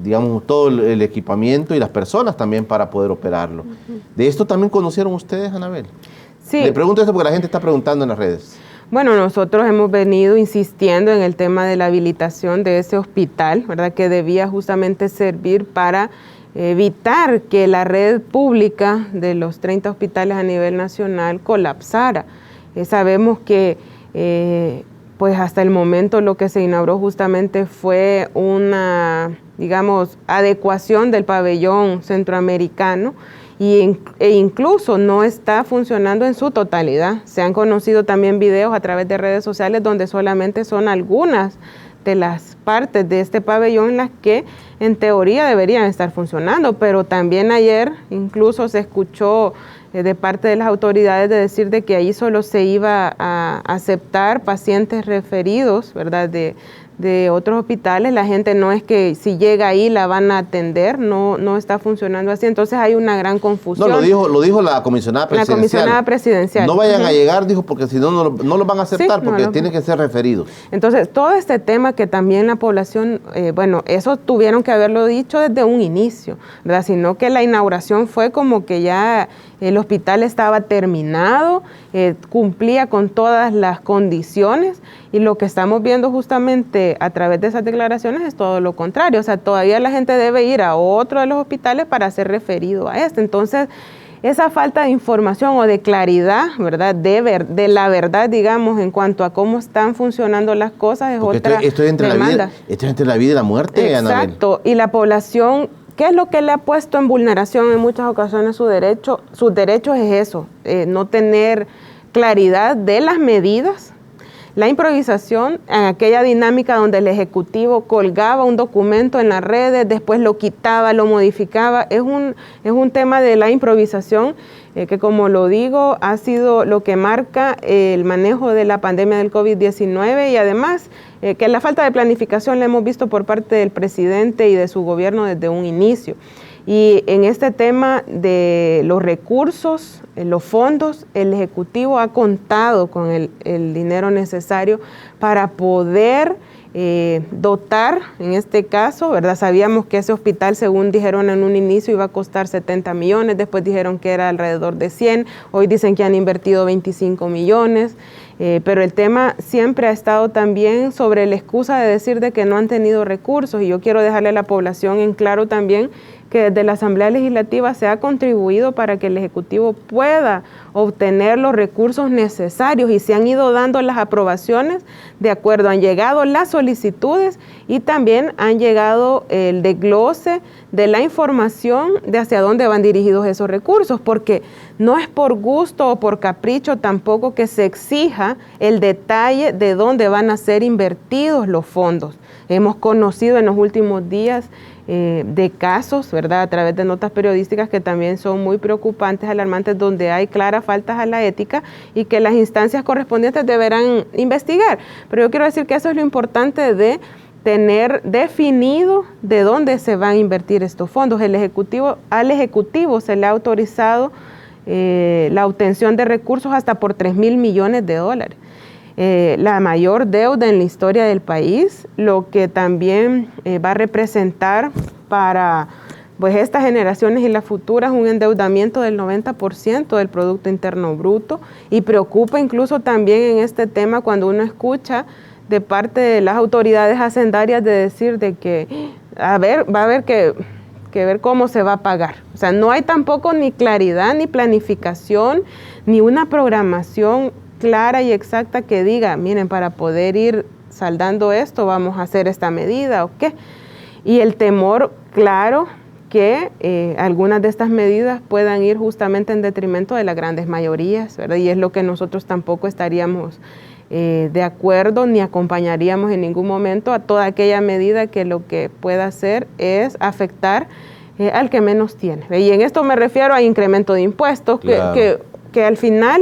digamos, todo el equipamiento y las personas también para poder operarlo. ¿De esto también conocieron ustedes, Anabel? Sí. Le pregunto esto porque la gente está preguntando en las redes. Bueno, nosotros hemos venido insistiendo en el tema de la habilitación de ese hospital, ¿verdad?, que debía justamente servir para evitar que la red pública de los 30 hospitales a nivel nacional colapsara. Sabemos que pues hasta el momento lo que se inauguró justamente fue una, digamos, adecuación del pabellón centroamericano e incluso no está funcionando en su totalidad. Se han conocido también videos a través de redes sociales donde solamente son algunas de las partes de este pabellón en las que en teoría deberían estar funcionando, pero también ayer incluso se escuchó de parte de las autoridades de decir de que ahí solo se iba a aceptar pacientes referidos, ¿verdad?, de otros hospitales. La gente no es que si llega ahí la van a atender, no está funcionando así, entonces hay una gran confusión. No, lo dijo la comisionada presidencial. La comisionada presidencial. No vayan a llegar, dijo, porque si no, no los van a aceptar, porque tienen que ser referidos. Entonces, todo este tema que también la población, bueno, eso tuvieron que haberlo dicho desde un inicio, ¿verdad? Sino que la inauguración fue como que ya el hospital estaba terminado, cumplía con todas las condiciones, y lo que estamos viendo justamente a través de esas declaraciones es todo lo contrario. O sea, todavía la gente debe ir a otro de los hospitales para ser referido a este. Entonces, esa falta de información o de claridad, ¿verdad? De la verdad, digamos, en cuanto a cómo están funcionando las cosas es porque otra esto es entre demanda. Esto es entre la vida y la muerte, Anabel. Exacto, y la población, ¿qué es lo que le ha puesto en vulneración en muchas ocasiones sus derechos? Sus derechos es eso, no tener claridad de las medidas. La improvisación, en aquella dinámica donde el Ejecutivo colgaba un documento en las redes, después lo quitaba, lo modificaba, es un tema de la improvisación que, como lo digo, ha sido lo que marca el manejo de la pandemia del COVID-19, y además que la falta de planificación la hemos visto por parte del presidente y de su gobierno desde un inicio. Y en este tema de los recursos, los fondos, el Ejecutivo ha contado con el dinero necesario para poder dotar, en este caso, ¿verdad? Sabíamos que ese hospital, según dijeron en un inicio, iba a costar 70 millones, después dijeron que era alrededor de 100, hoy dicen que han invertido 25 millones, pero el tema siempre ha estado también sobre la excusa de decir de que no han tenido recursos, y yo quiero dejarle a la población en claro también que desde la Asamblea Legislativa se ha contribuido para que el Ejecutivo pueda obtener los recursos necesarios, y se han ido dando las aprobaciones de acuerdo, han llegado las solicitudes y también han llegado el desglose de la información de hacia dónde van dirigidos esos recursos, porque no es por gusto o por capricho tampoco que se exija el detalle de dónde van a ser invertidos los fondos. Hemos conocido en los últimos días de casos, ¿verdad?, a través de notas periodísticas que también son muy preocupantes, alarmantes, donde hay claras faltas a la ética y que las instancias correspondientes deberán investigar. Pero yo quiero decir que eso es lo importante de tener definido de dónde se van a invertir estos fondos. Al Ejecutivo se le ha autorizado la obtención de recursos hasta por 3,000 millones de dólares. La mayor deuda en la historia del país, lo que también va a representar para pues estas generaciones y las futuras un endeudamiento del 90% del Producto Interno Bruto, y preocupa incluso también en este tema cuando uno escucha de parte de las autoridades hacendarias de decir de que va a haber que ver cómo se va a pagar. O sea, no hay tampoco ni claridad, ni planificación, ni una programación clara y exacta que diga, miren, para poder ir saldando esto vamos a hacer esta medida o qué. Y el temor, claro, que algunas de estas medidas puedan ir justamente en detrimento de las grandes mayorías, ¿verdad? Y es lo que nosotros tampoco estaríamos de acuerdo ni acompañaríamos en ningún momento a toda aquella medida que lo que pueda hacer es afectar al que menos tiene. Y en esto me refiero a incremento de impuestos, claro, que al final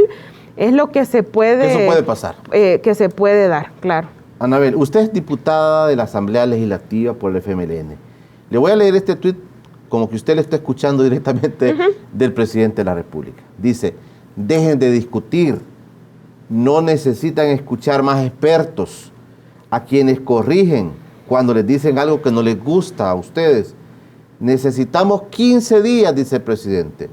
es lo que se puede... Eso puede pasar. Que se puede dar, claro. Anabel, usted es diputada de la Asamblea Legislativa por el FMLN. Le voy a leer este tuit como que usted le está escuchando directamente del presidente de la República. Dice, dejen de discutir, no necesitan escuchar más expertos, a quienes corrigen cuando les dicen algo que no les gusta a ustedes. Necesitamos 15 días, dice el presidente.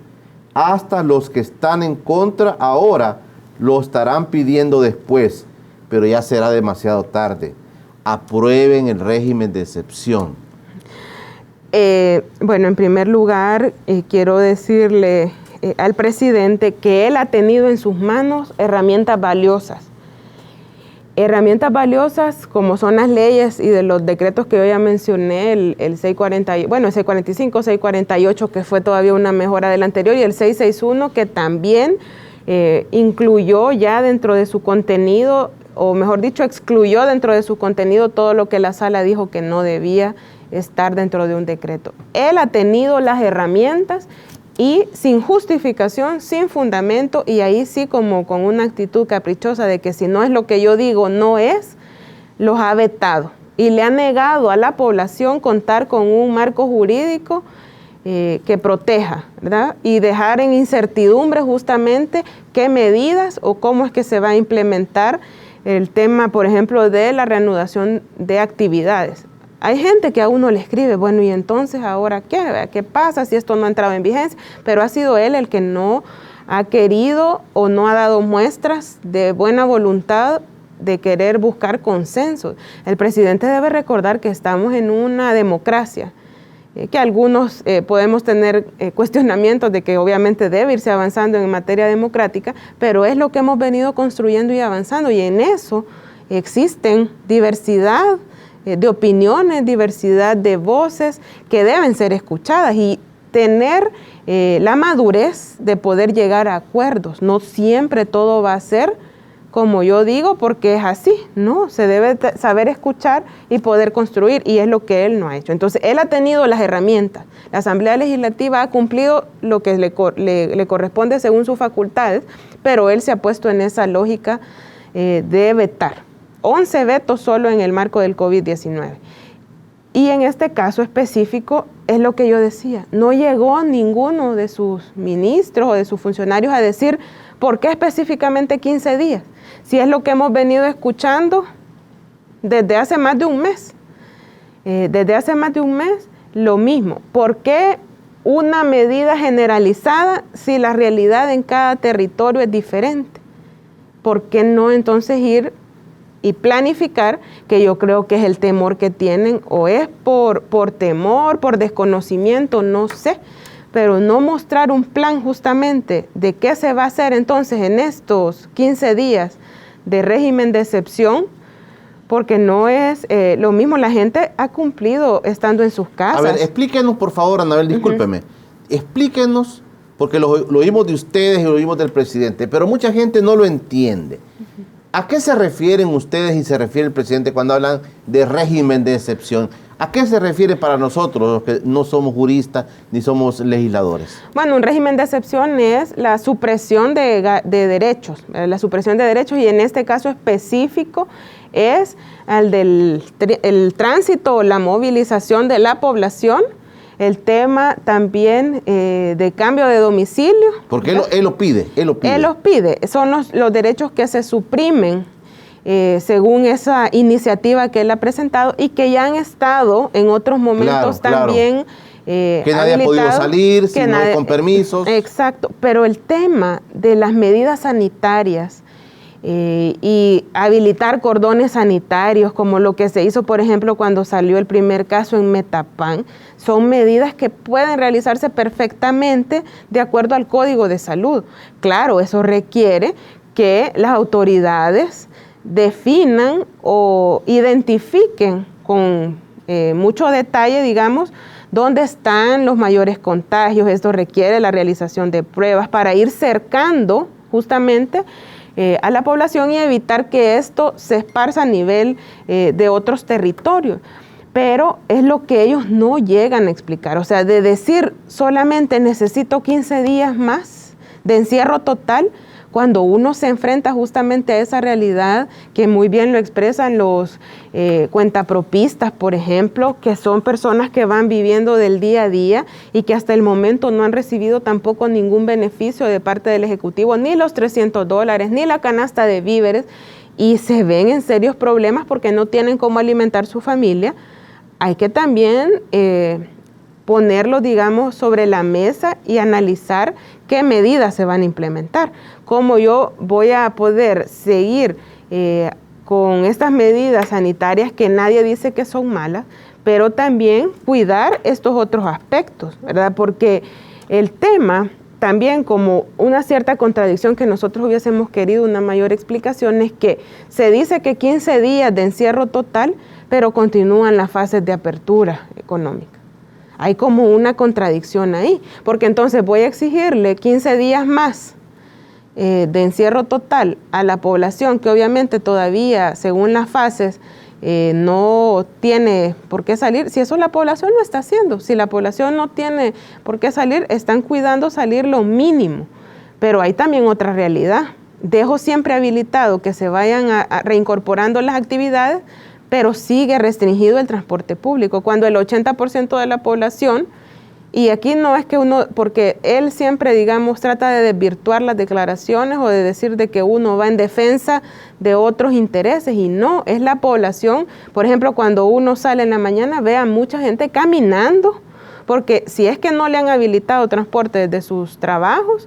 Hasta los que están en contra ahora lo estarán pidiendo después, pero ya será demasiado tarde. Aprueben el régimen de excepción. Bueno, en primer lugar, quiero decirle al presidente que él ha tenido en sus manos herramientas valiosas. Herramientas valiosas como son las leyes y de los decretos que yo ya mencioné, el 640, bueno, el 645, 648, que fue todavía una mejora del anterior, y el 661, que también incluyó ya dentro de su contenido, o mejor dicho, excluyó dentro de su contenido todo lo que la sala dijo que no debía estar dentro de un decreto. Él ha tenido las herramientas y sin justificación, sin fundamento, y ahí sí como con una actitud caprichosa de que si no es lo que yo digo, no es, los ha vetado y le ha negado a la población contar con un marco jurídico que proteja, ¿verdad? Y dejar en incertidumbre justamente qué medidas o cómo es que se va a implementar el tema, por ejemplo, de la reanudación de actividades. Hay gente que a uno le escribe, bueno, ¿y entonces ahora qué? ¿Qué pasa si esto no ha entrado en vigencia? Pero ha sido él el que no ha querido o no ha dado muestras de buena voluntad de querer buscar consenso. El presidente debe recordar que estamos en una democracia, que algunos podemos tener cuestionamientos de que obviamente debe irse avanzando en materia democrática, pero es lo que hemos venido construyendo y avanzando, y en eso existen diversidad de opiniones, diversidad de voces que deben ser escuchadas y tener la madurez de poder llegar a acuerdos. No siempre todo va a ser como yo digo, porque es así, ¿no? Se debe saber escuchar y poder construir, y es lo que él no ha hecho. Entonces, él ha tenido las herramientas. La Asamblea Legislativa ha cumplido lo que le corresponde según sus facultades, pero él se ha puesto en esa lógica de vetar. 11 vetos solo en el marco del COVID-19. Y en este caso específico, es lo que yo decía, no llegó ninguno de sus ministros o de sus funcionarios a decir por qué específicamente 15 días. Si es lo que hemos venido escuchando desde hace más de un mes. Desde hace más de un mes, lo mismo. ¿Por qué una medida generalizada si la realidad en cada territorio es diferente? ¿Por qué no entonces ir y planificar, que yo creo que es el temor que tienen, o es por temor, por desconocimiento, no sé, pero no mostrar un plan justamente de qué se va a hacer entonces en estos 15 días de régimen de excepción, porque no es lo mismo, la gente ha cumplido estando en sus casas. A ver, explíquenos por favor, Anabel, discúlpeme, explíquenos, porque lo oímos de ustedes y lo oímos del presidente, pero mucha gente no lo entiende. ¿A qué se refieren ustedes y se refiere el presidente cuando hablan de régimen de excepción? ¿A qué se refiere para nosotros, los que no somos juristas ni somos legisladores? Bueno, un régimen de excepción es la supresión de derechos, y en este caso específico es el tránsito o la movilización de la población, el tema también de cambio de domicilio. Porque él lo pide. Él los pide. Son los derechos que se suprimen según esa iniciativa que él ha presentado y que ya han estado en otros momentos también que nadie ha podido salir, con permisos. Exacto, pero el tema de las medidas sanitarias y habilitar cordones sanitarios, como lo que se hizo, por ejemplo, cuando salió el primer caso en Metapán, son medidas que pueden realizarse perfectamente de acuerdo al Código de Salud. Claro, eso requiere que las autoridades definan o identifiquen con mucho detalle, digamos, dónde están los mayores contagios. Esto requiere la realización de pruebas para ir cercando justamente a la población y evitar que esto se esparza a nivel de otros territorios. Pero es lo que ellos no llegan a explicar. O sea, de decir solamente necesito 15 días más de encierro total, cuando uno se enfrenta justamente a esa realidad que muy bien lo expresan los cuentapropistas, por ejemplo, que son personas que van viviendo del día a día y que hasta el momento no han recibido tampoco ningún beneficio de parte del Ejecutivo, ni los $300, ni la canasta de víveres, y se ven en serios problemas porque no tienen cómo alimentar su familia. Hay que también ponerlo, digamos, sobre la mesa y analizar qué medidas se van a implementar. Cómo yo voy a poder seguir con estas medidas sanitarias que nadie dice que son malas, pero también cuidar estos otros aspectos, ¿verdad? Porque el tema también, como una cierta contradicción que nosotros hubiésemos querido una mayor explicación, es que se dice que 15 días de encierro total, pero continúan las fases de apertura económica. Hay como una contradicción ahí, porque entonces voy a exigirle 15 días más de encierro total a la población que obviamente todavía, según las fases, no tiene por qué salir. Si eso la población lo está haciendo, si la población no tiene por qué salir, están cuidando salir lo mínimo. Pero hay también otra realidad. Dejo siempre habilitado que se vayan reincorporando las actividades, pero sigue restringido el transporte público, cuando el 80% de la población Y aquí no es que uno, porque él siempre, digamos, trata de desvirtuar las declaraciones o de decir de que uno va en defensa de otros intereses, y no, es la población. Por ejemplo, cuando uno sale en la mañana, ve a mucha gente caminando, porque si es que no le han habilitado transporte desde sus trabajos,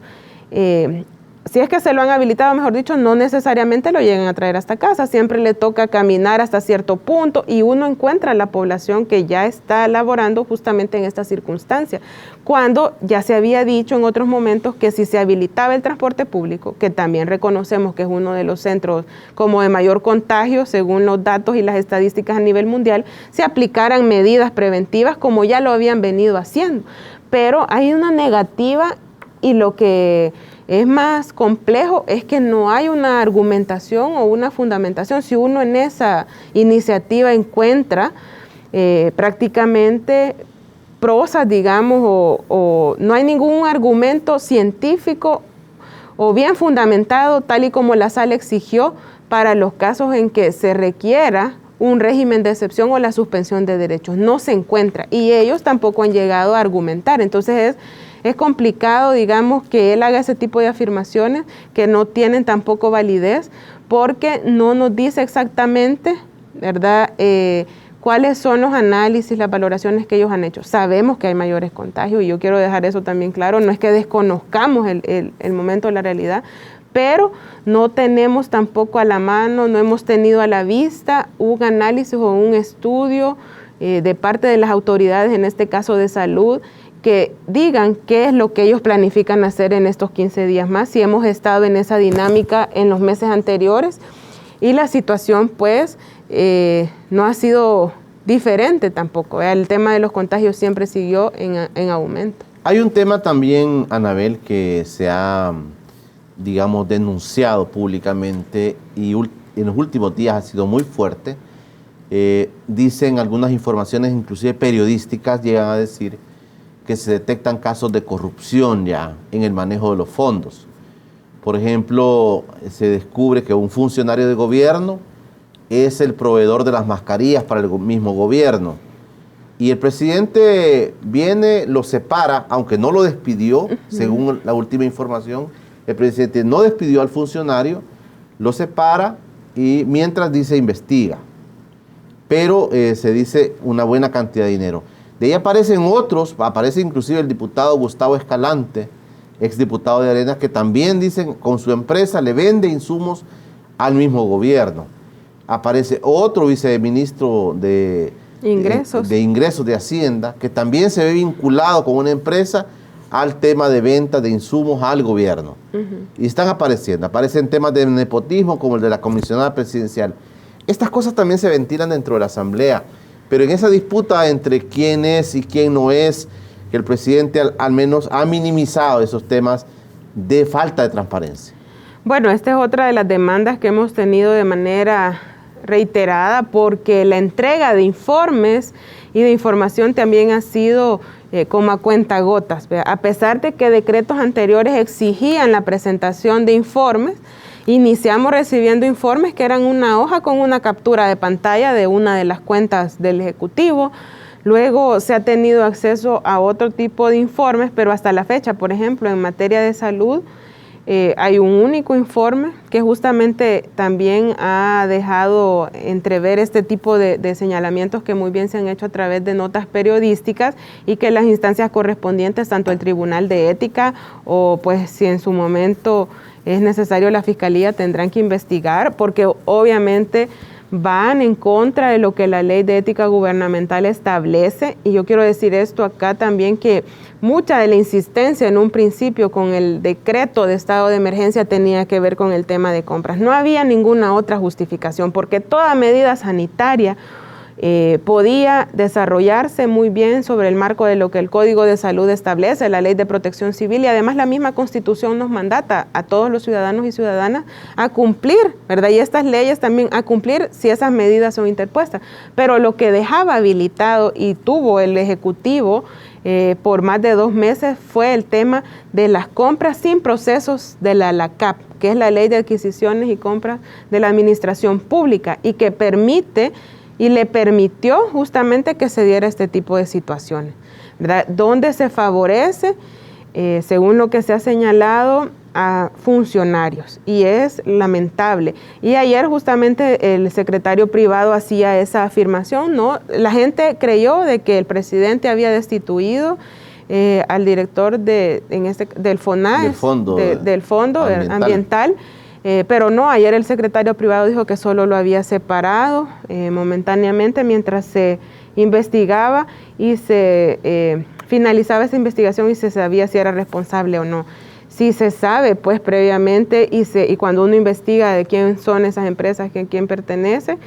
si es que se lo han habilitado, mejor dicho, no necesariamente lo llegan a traer hasta casa, siempre le toca caminar hasta cierto punto, y uno encuentra a la población que ya está laborando justamente en esta circunstancia, cuando ya se había dicho en otros momentos que si se habilitaba el transporte público, que también reconocemos que es uno de los centros como de mayor contagio según los datos y las estadísticas a nivel mundial, se aplicaran medidas preventivas como ya lo habían venido haciendo. Pero hay una negativa, y lo que es más complejo es que no hay una argumentación o una fundamentación. Si uno en esa iniciativa encuentra prácticamente prosas, digamos, o no hay ningún argumento científico o bien fundamentado, tal y como la sala exigió, para los casos en que se requiera un régimen de excepción o la suspensión de derechos. No se encuentra, y ellos tampoco han llegado a argumentar. Entonces es complicado, digamos, que él haga ese tipo de afirmaciones que no tienen tampoco validez, porque no nos dice exactamente, ¿verdad?, cuáles son los análisis, las valoraciones que ellos han hecho. Sabemos que hay mayores contagios, y yo quiero dejar eso también claro. No es que desconozcamos el momento de la realidad, pero no tenemos tampoco a la mano, no hemos tenido a la vista un análisis o un estudio de parte de las autoridades, en este caso de salud, que digan qué es lo que ellos planifican hacer en estos 15 días más, si hemos estado en esa dinámica en los meses anteriores, y la situación pues no ha sido diferente tampoco. El tema de los contagios siempre siguió en aumento. Hay un tema también, Anabel, que se ha, digamos, denunciado públicamente, y en los últimos días ha sido muy fuerte. Dicen algunas informaciones, inclusive periodísticas, llegan a decir que se detectan casos de corrupción ya en el manejo de los fondos. Por ejemplo, se descubre que un funcionario de gobierno es el proveedor de las mascarillas para el mismo gobierno. Y el presidente viene, lo separa, aunque no lo despidió, según la última información. El presidente no despidió al funcionario, lo separa, y mientras dice investiga. Pero se dice una buena cantidad de dinero. De ahí aparecen otros, aparece inclusive el diputado Gustavo Escalante, exdiputado de Arenas, que también dicen con su empresa le vende insumos al mismo gobierno. Aparece otro viceministro de Ingresos de Hacienda, que también se ve vinculado con una empresa al tema de venta de insumos al gobierno. Y están aparecen temas de nepotismo como el de la comisionada presidencial. Estas cosas también se ventilan dentro de la Asamblea. Pero en esa disputa entre quién es y quién no es, que el presidente al menos ha minimizado esos temas de falta de transparencia. Bueno, esta es otra de las demandas que hemos tenido de manera reiterada, porque la entrega de informes y de información también ha sido como a cuentagotas. A pesar de que decretos anteriores exigían la presentación de informes, iniciamos recibiendo informes que eran una hoja con una captura de pantalla de una de las cuentas del Ejecutivo. Luego se ha tenido acceso a otro tipo de informes, pero hasta la fecha, por ejemplo, en materia de salud, hay un único informe que justamente también ha dejado entrever este tipo de señalamientos que muy bien se han hecho a través de notas periodísticas, y que las instancias correspondientes, tanto el Tribunal de Ética o pues si en su momento es necesario la Fiscalía, tendrán que investigar, porque obviamente van en contra de lo que la Ley de Ética Gubernamental establece. Y yo quiero decir esto acá también, que mucha de la insistencia en un principio con el decreto de estado de emergencia tenía que ver con el tema de compras. No había ninguna otra justificación, porque toda medida sanitaria podía desarrollarse muy bien sobre el marco de lo que el Código de Salud establece, la Ley de Protección Civil, y además la misma Constitución nos mandata a todos los ciudadanos y ciudadanas a cumplir, ¿verdad? Y estas leyes también a cumplir si esas medidas son interpuestas. Pero lo que dejaba habilitado y tuvo el Ejecutivo por más de 2 meses fue el tema de las compras sin procesos de la LACAP, que es la Ley de Adquisiciones y Compras de la Administración Pública, y que permite y le permitió justamente que se diera este tipo de situaciones, ¿verdad? Donde se favorece, según lo que se ha señalado, a funcionarios, y es lamentable. Y ayer justamente el secretario privado hacía esa afirmación, ¿no? La gente creyó de que el presidente había destituido al director del FONAES, del Fondo Ambiental. Pero no, ayer el secretario privado dijo que solo lo había separado momentáneamente mientras se investigaba y se finalizaba esa investigación y se sabía si era responsable o no. Si se sabe pues previamente y cuando uno investiga de quién son esas empresas, a quién pertenece,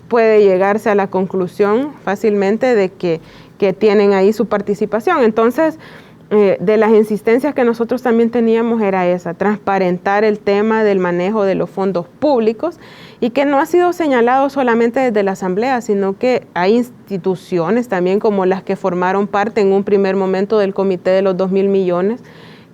puede llegarse a la conclusión fácilmente de que tienen ahí su participación. Entonces, de las insistencias que nosotros también teníamos era esa, transparentar el tema del manejo de los fondos públicos, y que no ha sido señalado solamente desde la Asamblea, sino que hay instituciones también como las que formaron parte en un primer momento del comité de los 2.000 millones,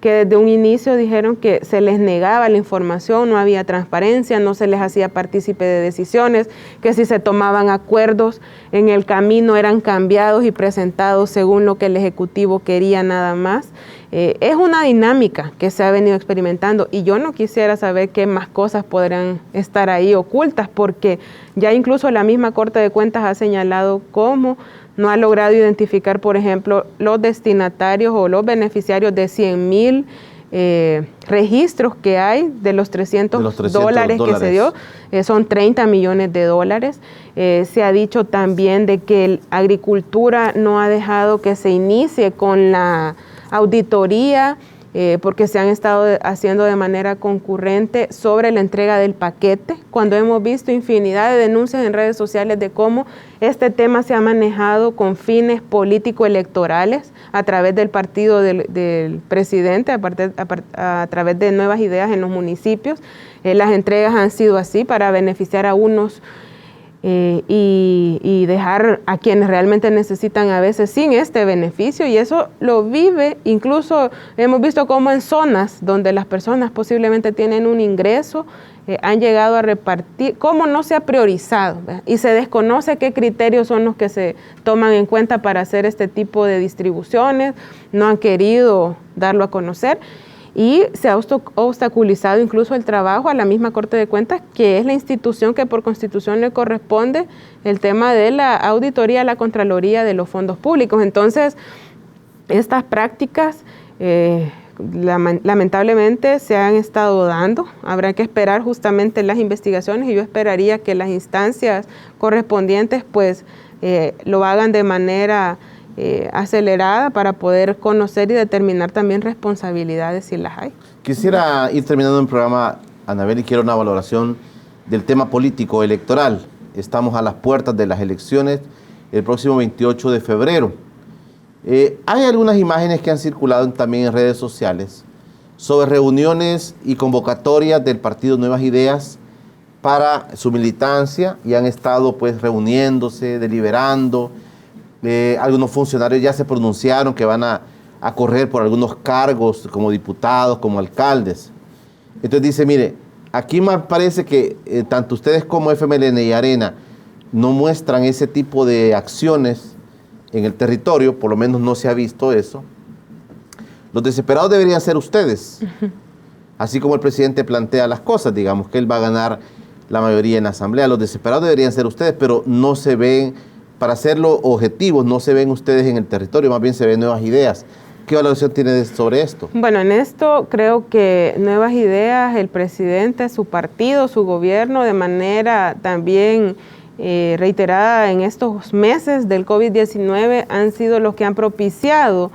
que desde un inicio dijeron que se les negaba la información, no había transparencia, no se les hacía partícipe de decisiones, que si se tomaban acuerdos en el camino eran cambiados y presentados según lo que el Ejecutivo quería nada más. Es una dinámica que se ha venido experimentando, y yo no quisiera saber qué más cosas podrán estar ahí ocultas, porque ya incluso la misma Corte de Cuentas ha señalado cómo no ha logrado identificar, por ejemplo, los destinatarios o los beneficiarios de 100,000 registros que hay de los 300 dólares que se dio, son 30 millones de dólares. Se ha dicho también de que Agricultura no ha dejado que se inicie con la auditoría, porque se han estado haciendo de manera concurrente sobre la entrega del paquete, cuando hemos visto infinidad de denuncias en redes sociales de cómo este tema se ha manejado con fines político-electorales a través del partido del presidente, a través de Nuevas Ideas en los municipios. Las entregas han sido así para beneficiar a unos y dejar a quienes realmente necesitan a veces sin este beneficio, y eso lo vive, incluso hemos visto cómo en zonas donde las personas posiblemente tienen un ingreso, han llegado a repartir, cómo no se ha priorizado, ¿verdad? Y se desconoce qué criterios son los que se toman en cuenta para hacer este tipo de distribuciones, no han querido darlo a conocer. Y se ha obstaculizado incluso el trabajo a la misma Corte de Cuentas, que es la institución que por Constitución le corresponde el tema de la auditoría, la Contraloría de los fondos públicos. Entonces, estas prácticas lamentablemente se han estado dando. Habrá que esperar justamente las investigaciones, y yo esperaría que las instancias correspondientes pues lo hagan de manera acelerada para poder conocer y determinar también responsabilidades si las hay. Quisiera ir terminando el programa, Anabel, y quiero una valoración del tema político electoral. Estamos a las puertas de las elecciones el próximo 28 de febrero. Hay algunas imágenes que han circulado también en redes sociales sobre reuniones y convocatorias del partido Nuevas Ideas para su militancia, y han estado pues reuniéndose, deliberando. Algunos funcionarios ya se pronunciaron que van a correr por algunos cargos como diputados, como alcaldes. Entonces dice, mire, aquí me parece que tanto ustedes como FMLN y Arena no muestran ese tipo de acciones en el territorio, por lo menos no se ha visto eso. Los desesperados deberían ser ustedes, así como el presidente plantea las cosas, digamos que él va a ganar la mayoría en la asamblea. Los desesperados deberían ser ustedes, pero no se ven, para hacerlo objetivos, no se ven ustedes en el territorio, más bien se ven Nuevas Ideas. ¿Qué valoración tiene sobre esto? Bueno, en esto creo que Nuevas Ideas, el presidente, su partido, su gobierno, de manera también reiterada en estos meses del COVID-19, han sido los que han propiciado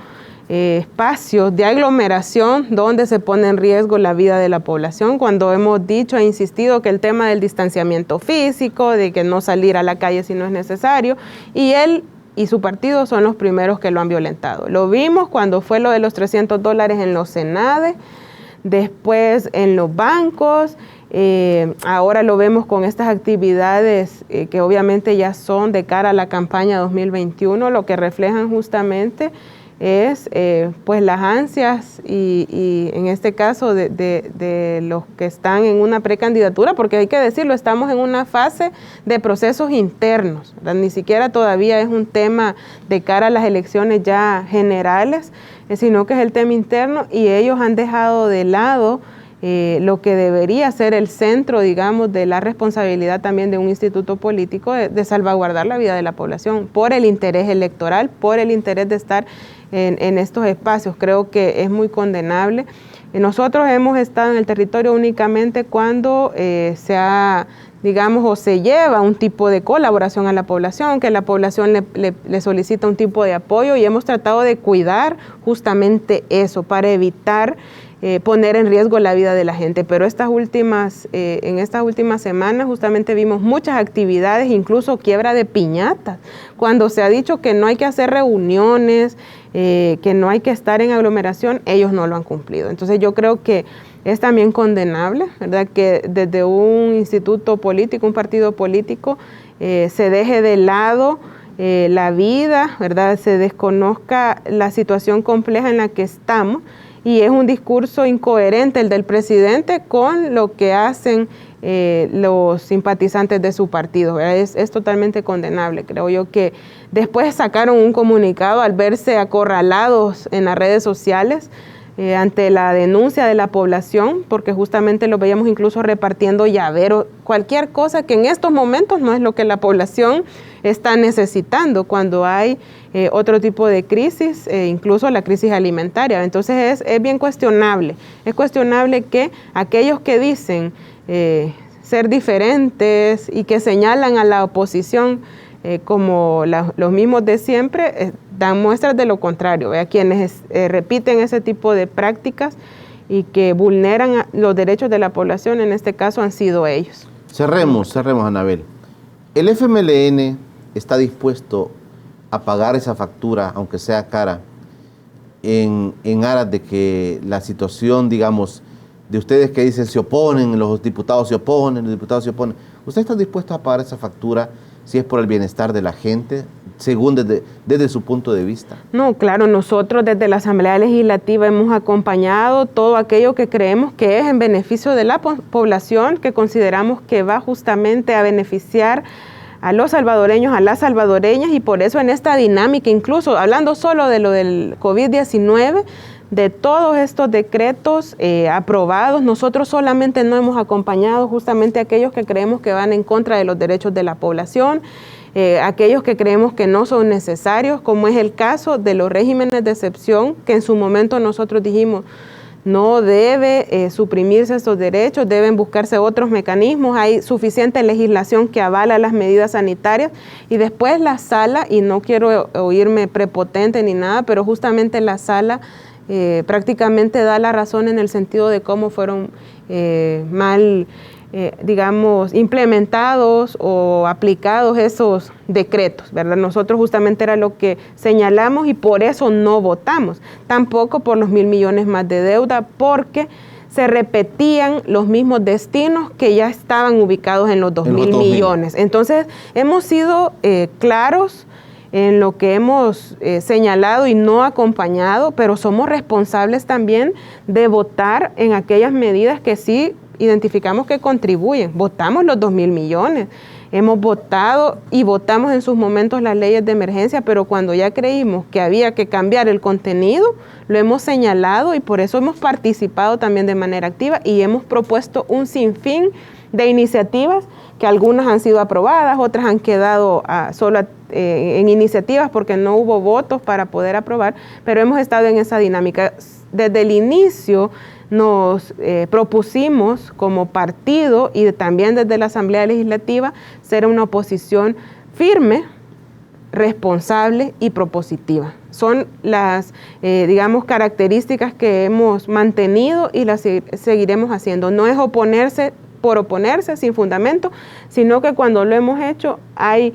espacios de aglomeración donde se pone en riesgo la vida de la población, cuando hemos dicho e insistido que el tema del distanciamiento físico, de que no salir a la calle si no es necesario, y él y su partido son los primeros que lo han violentado. Lo vimos cuando fue lo de los 300 dólares en los CENADE, después en los bancos, ahora lo vemos con estas actividades que obviamente ya son de cara a la campaña 2021, lo que reflejan justamente es pues las ansias y en este caso de los que están en una precandidatura, porque hay que decirlo, estamos en una fase de procesos internos, ¿verdad? Ni siquiera todavía es un tema de cara a las elecciones ya generales, sino que es el tema interno, y ellos han dejado de lado lo que debería ser el centro, digamos, de la responsabilidad también de un instituto político de salvaguardar la vida de la población por el interés electoral, por el interés de estar en estos espacios. Creo que es muy condenable. Nosotros hemos estado en el territorio únicamente cuando se ha, digamos, o se lleva un tipo de colaboración a la población, que la población le solicita un tipo de apoyo, y hemos tratado de cuidar justamente eso para evitar poner en riesgo la vida de la gente. Pero en estas últimas semanas justamente vimos muchas actividades, incluso quiebra de piñatas, cuando se ha dicho que no hay que hacer reuniones, que no hay que estar en aglomeración, ellos no lo han cumplido. Entonces yo creo que es también condenable, ¿verdad?, que desde un instituto político, un partido político, se deje de lado la vida, ¿verdad?, se desconozca la situación compleja en la que estamos, y es un discurso incoherente el del presidente con lo que hacen los simpatizantes de su partido, ¿verdad? Es totalmente condenable. Creo yo que después sacaron un comunicado al verse acorralados en las redes sociales ante la denuncia de la población, porque justamente lo veíamos incluso repartiendo llaveros, cualquier cosa que en estos momentos no es lo que la población está necesitando cuando hay otro tipo de crisis, incluso la crisis alimentaria. Entonces es bien cuestionable. Es cuestionable que aquellos que dicen ser diferentes y que señalan a la oposición como los mismos de siempre, dan muestras de lo contrario. A quienes repiten ese tipo de prácticas y que vulneran los derechos de la población, en este caso han sido ellos. Cerremos, Anabel. ¿El FMLN está dispuesto a pagar esa factura, aunque sea cara, en aras de que la situación, digamos, de ustedes que dicen se oponen, los diputados se oponen, ¿usted está dispuesto a pagar esa factura si es por el bienestar de la gente, según desde su punto de vista? No, claro, nosotros desde la Asamblea Legislativa hemos acompañado todo aquello que creemos que es en beneficio de la población, que consideramos que va justamente a beneficiar a los salvadoreños, a las salvadoreñas, y por eso en esta dinámica, incluso hablando solo de lo del COVID-19, de todos estos decretos aprobados, nosotros solamente no hemos acompañado justamente a aquellos que creemos que van en contra de los derechos de la población, aquellos que creemos que no son necesarios, como es el caso de los regímenes de excepción, que en su momento nosotros dijimos no debe suprimirse estos derechos, deben buscarse otros mecanismos, hay suficiente legislación que avala las medidas sanitarias, y después la sala, y no quiero oírme prepotente ni nada, pero justamente la sala prácticamente da la razón en el sentido de cómo fueron mal, digamos, implementados o aplicados esos decretos, ¿verdad? Nosotros justamente era lo que señalamos y por eso no votamos, tampoco por los 1.000 millones más de deuda, porque se repetían los mismos destinos que ya estaban ubicados en los 2.000 millones. Entonces, hemos sido claros en lo que hemos señalado y no acompañado, pero somos responsables también de votar en aquellas medidas que sí identificamos que contribuyen. Votamos los 2.000 millones, hemos votado y votamos en sus momentos las leyes de emergencia, pero cuando ya creímos que había que cambiar el contenido, lo hemos señalado y por eso hemos participado también de manera activa y hemos propuesto un sinfín de iniciativas que algunas han sido aprobadas, otras han quedado solo en iniciativas porque no hubo votos para poder aprobar, pero hemos estado en esa dinámica. Desde el inicio nos propusimos como partido y también desde la Asamblea Legislativa ser una oposición firme, responsable y propositiva. Son las, digamos, características que hemos mantenido y las seguiremos haciendo. No es oponerse por oponerse sin fundamento, sino que cuando lo hemos hecho hay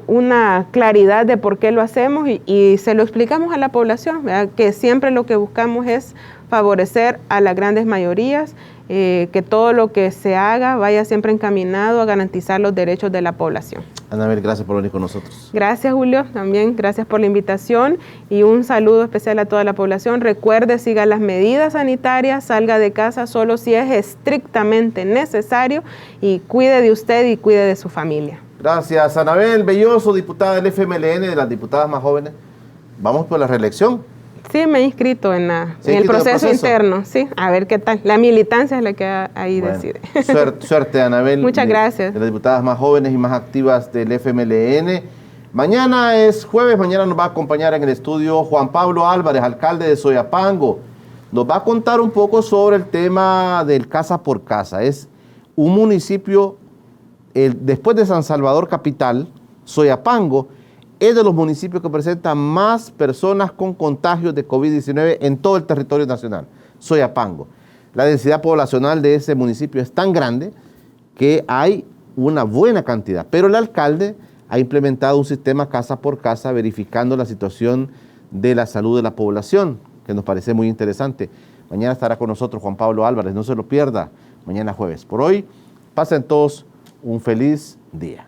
una claridad de por qué lo hacemos y se lo explicamos a la población, ¿verdad? Que siempre lo que buscamos es favorecer a las grandes mayorías, que todo lo que se haga vaya siempre encaminado a garantizar los derechos de la población. Anabel, gracias por venir con nosotros. Gracias, Julio, también gracias por la invitación y un saludo especial a toda la población. Recuerde, siga las medidas sanitarias, salga de casa solo si es estrictamente necesario y cuide de usted y cuide de su familia. Gracias, Anabel Belloso, diputada del FMLN, de las diputadas más jóvenes. Vamos por la reelección. Sí, me he inscrito en el proceso interno, sí, a ver qué tal. La militancia es la que ahí decide. Suerte, Anabel. Muchas gracias. De las diputadas más jóvenes y más activas del FMLN. Mañana es jueves, mañana nos va a acompañar en el estudio Juan Pablo Álvarez, alcalde de Soyapango. Nos va a contar un poco sobre el tema del casa por casa. Es un municipio, después de San Salvador capital, Soyapango, es de los municipios que presentan más personas con contagios de COVID-19 en todo el territorio nacional, Soyapango. La densidad poblacional de ese municipio es tan grande que hay una buena cantidad, pero el alcalde ha implementado un sistema casa por casa verificando la situación de la salud de la población, que nos parece muy interesante. Mañana estará con nosotros Juan Pablo Álvarez, no se lo pierda, mañana jueves. Por hoy, pasen todos un feliz día.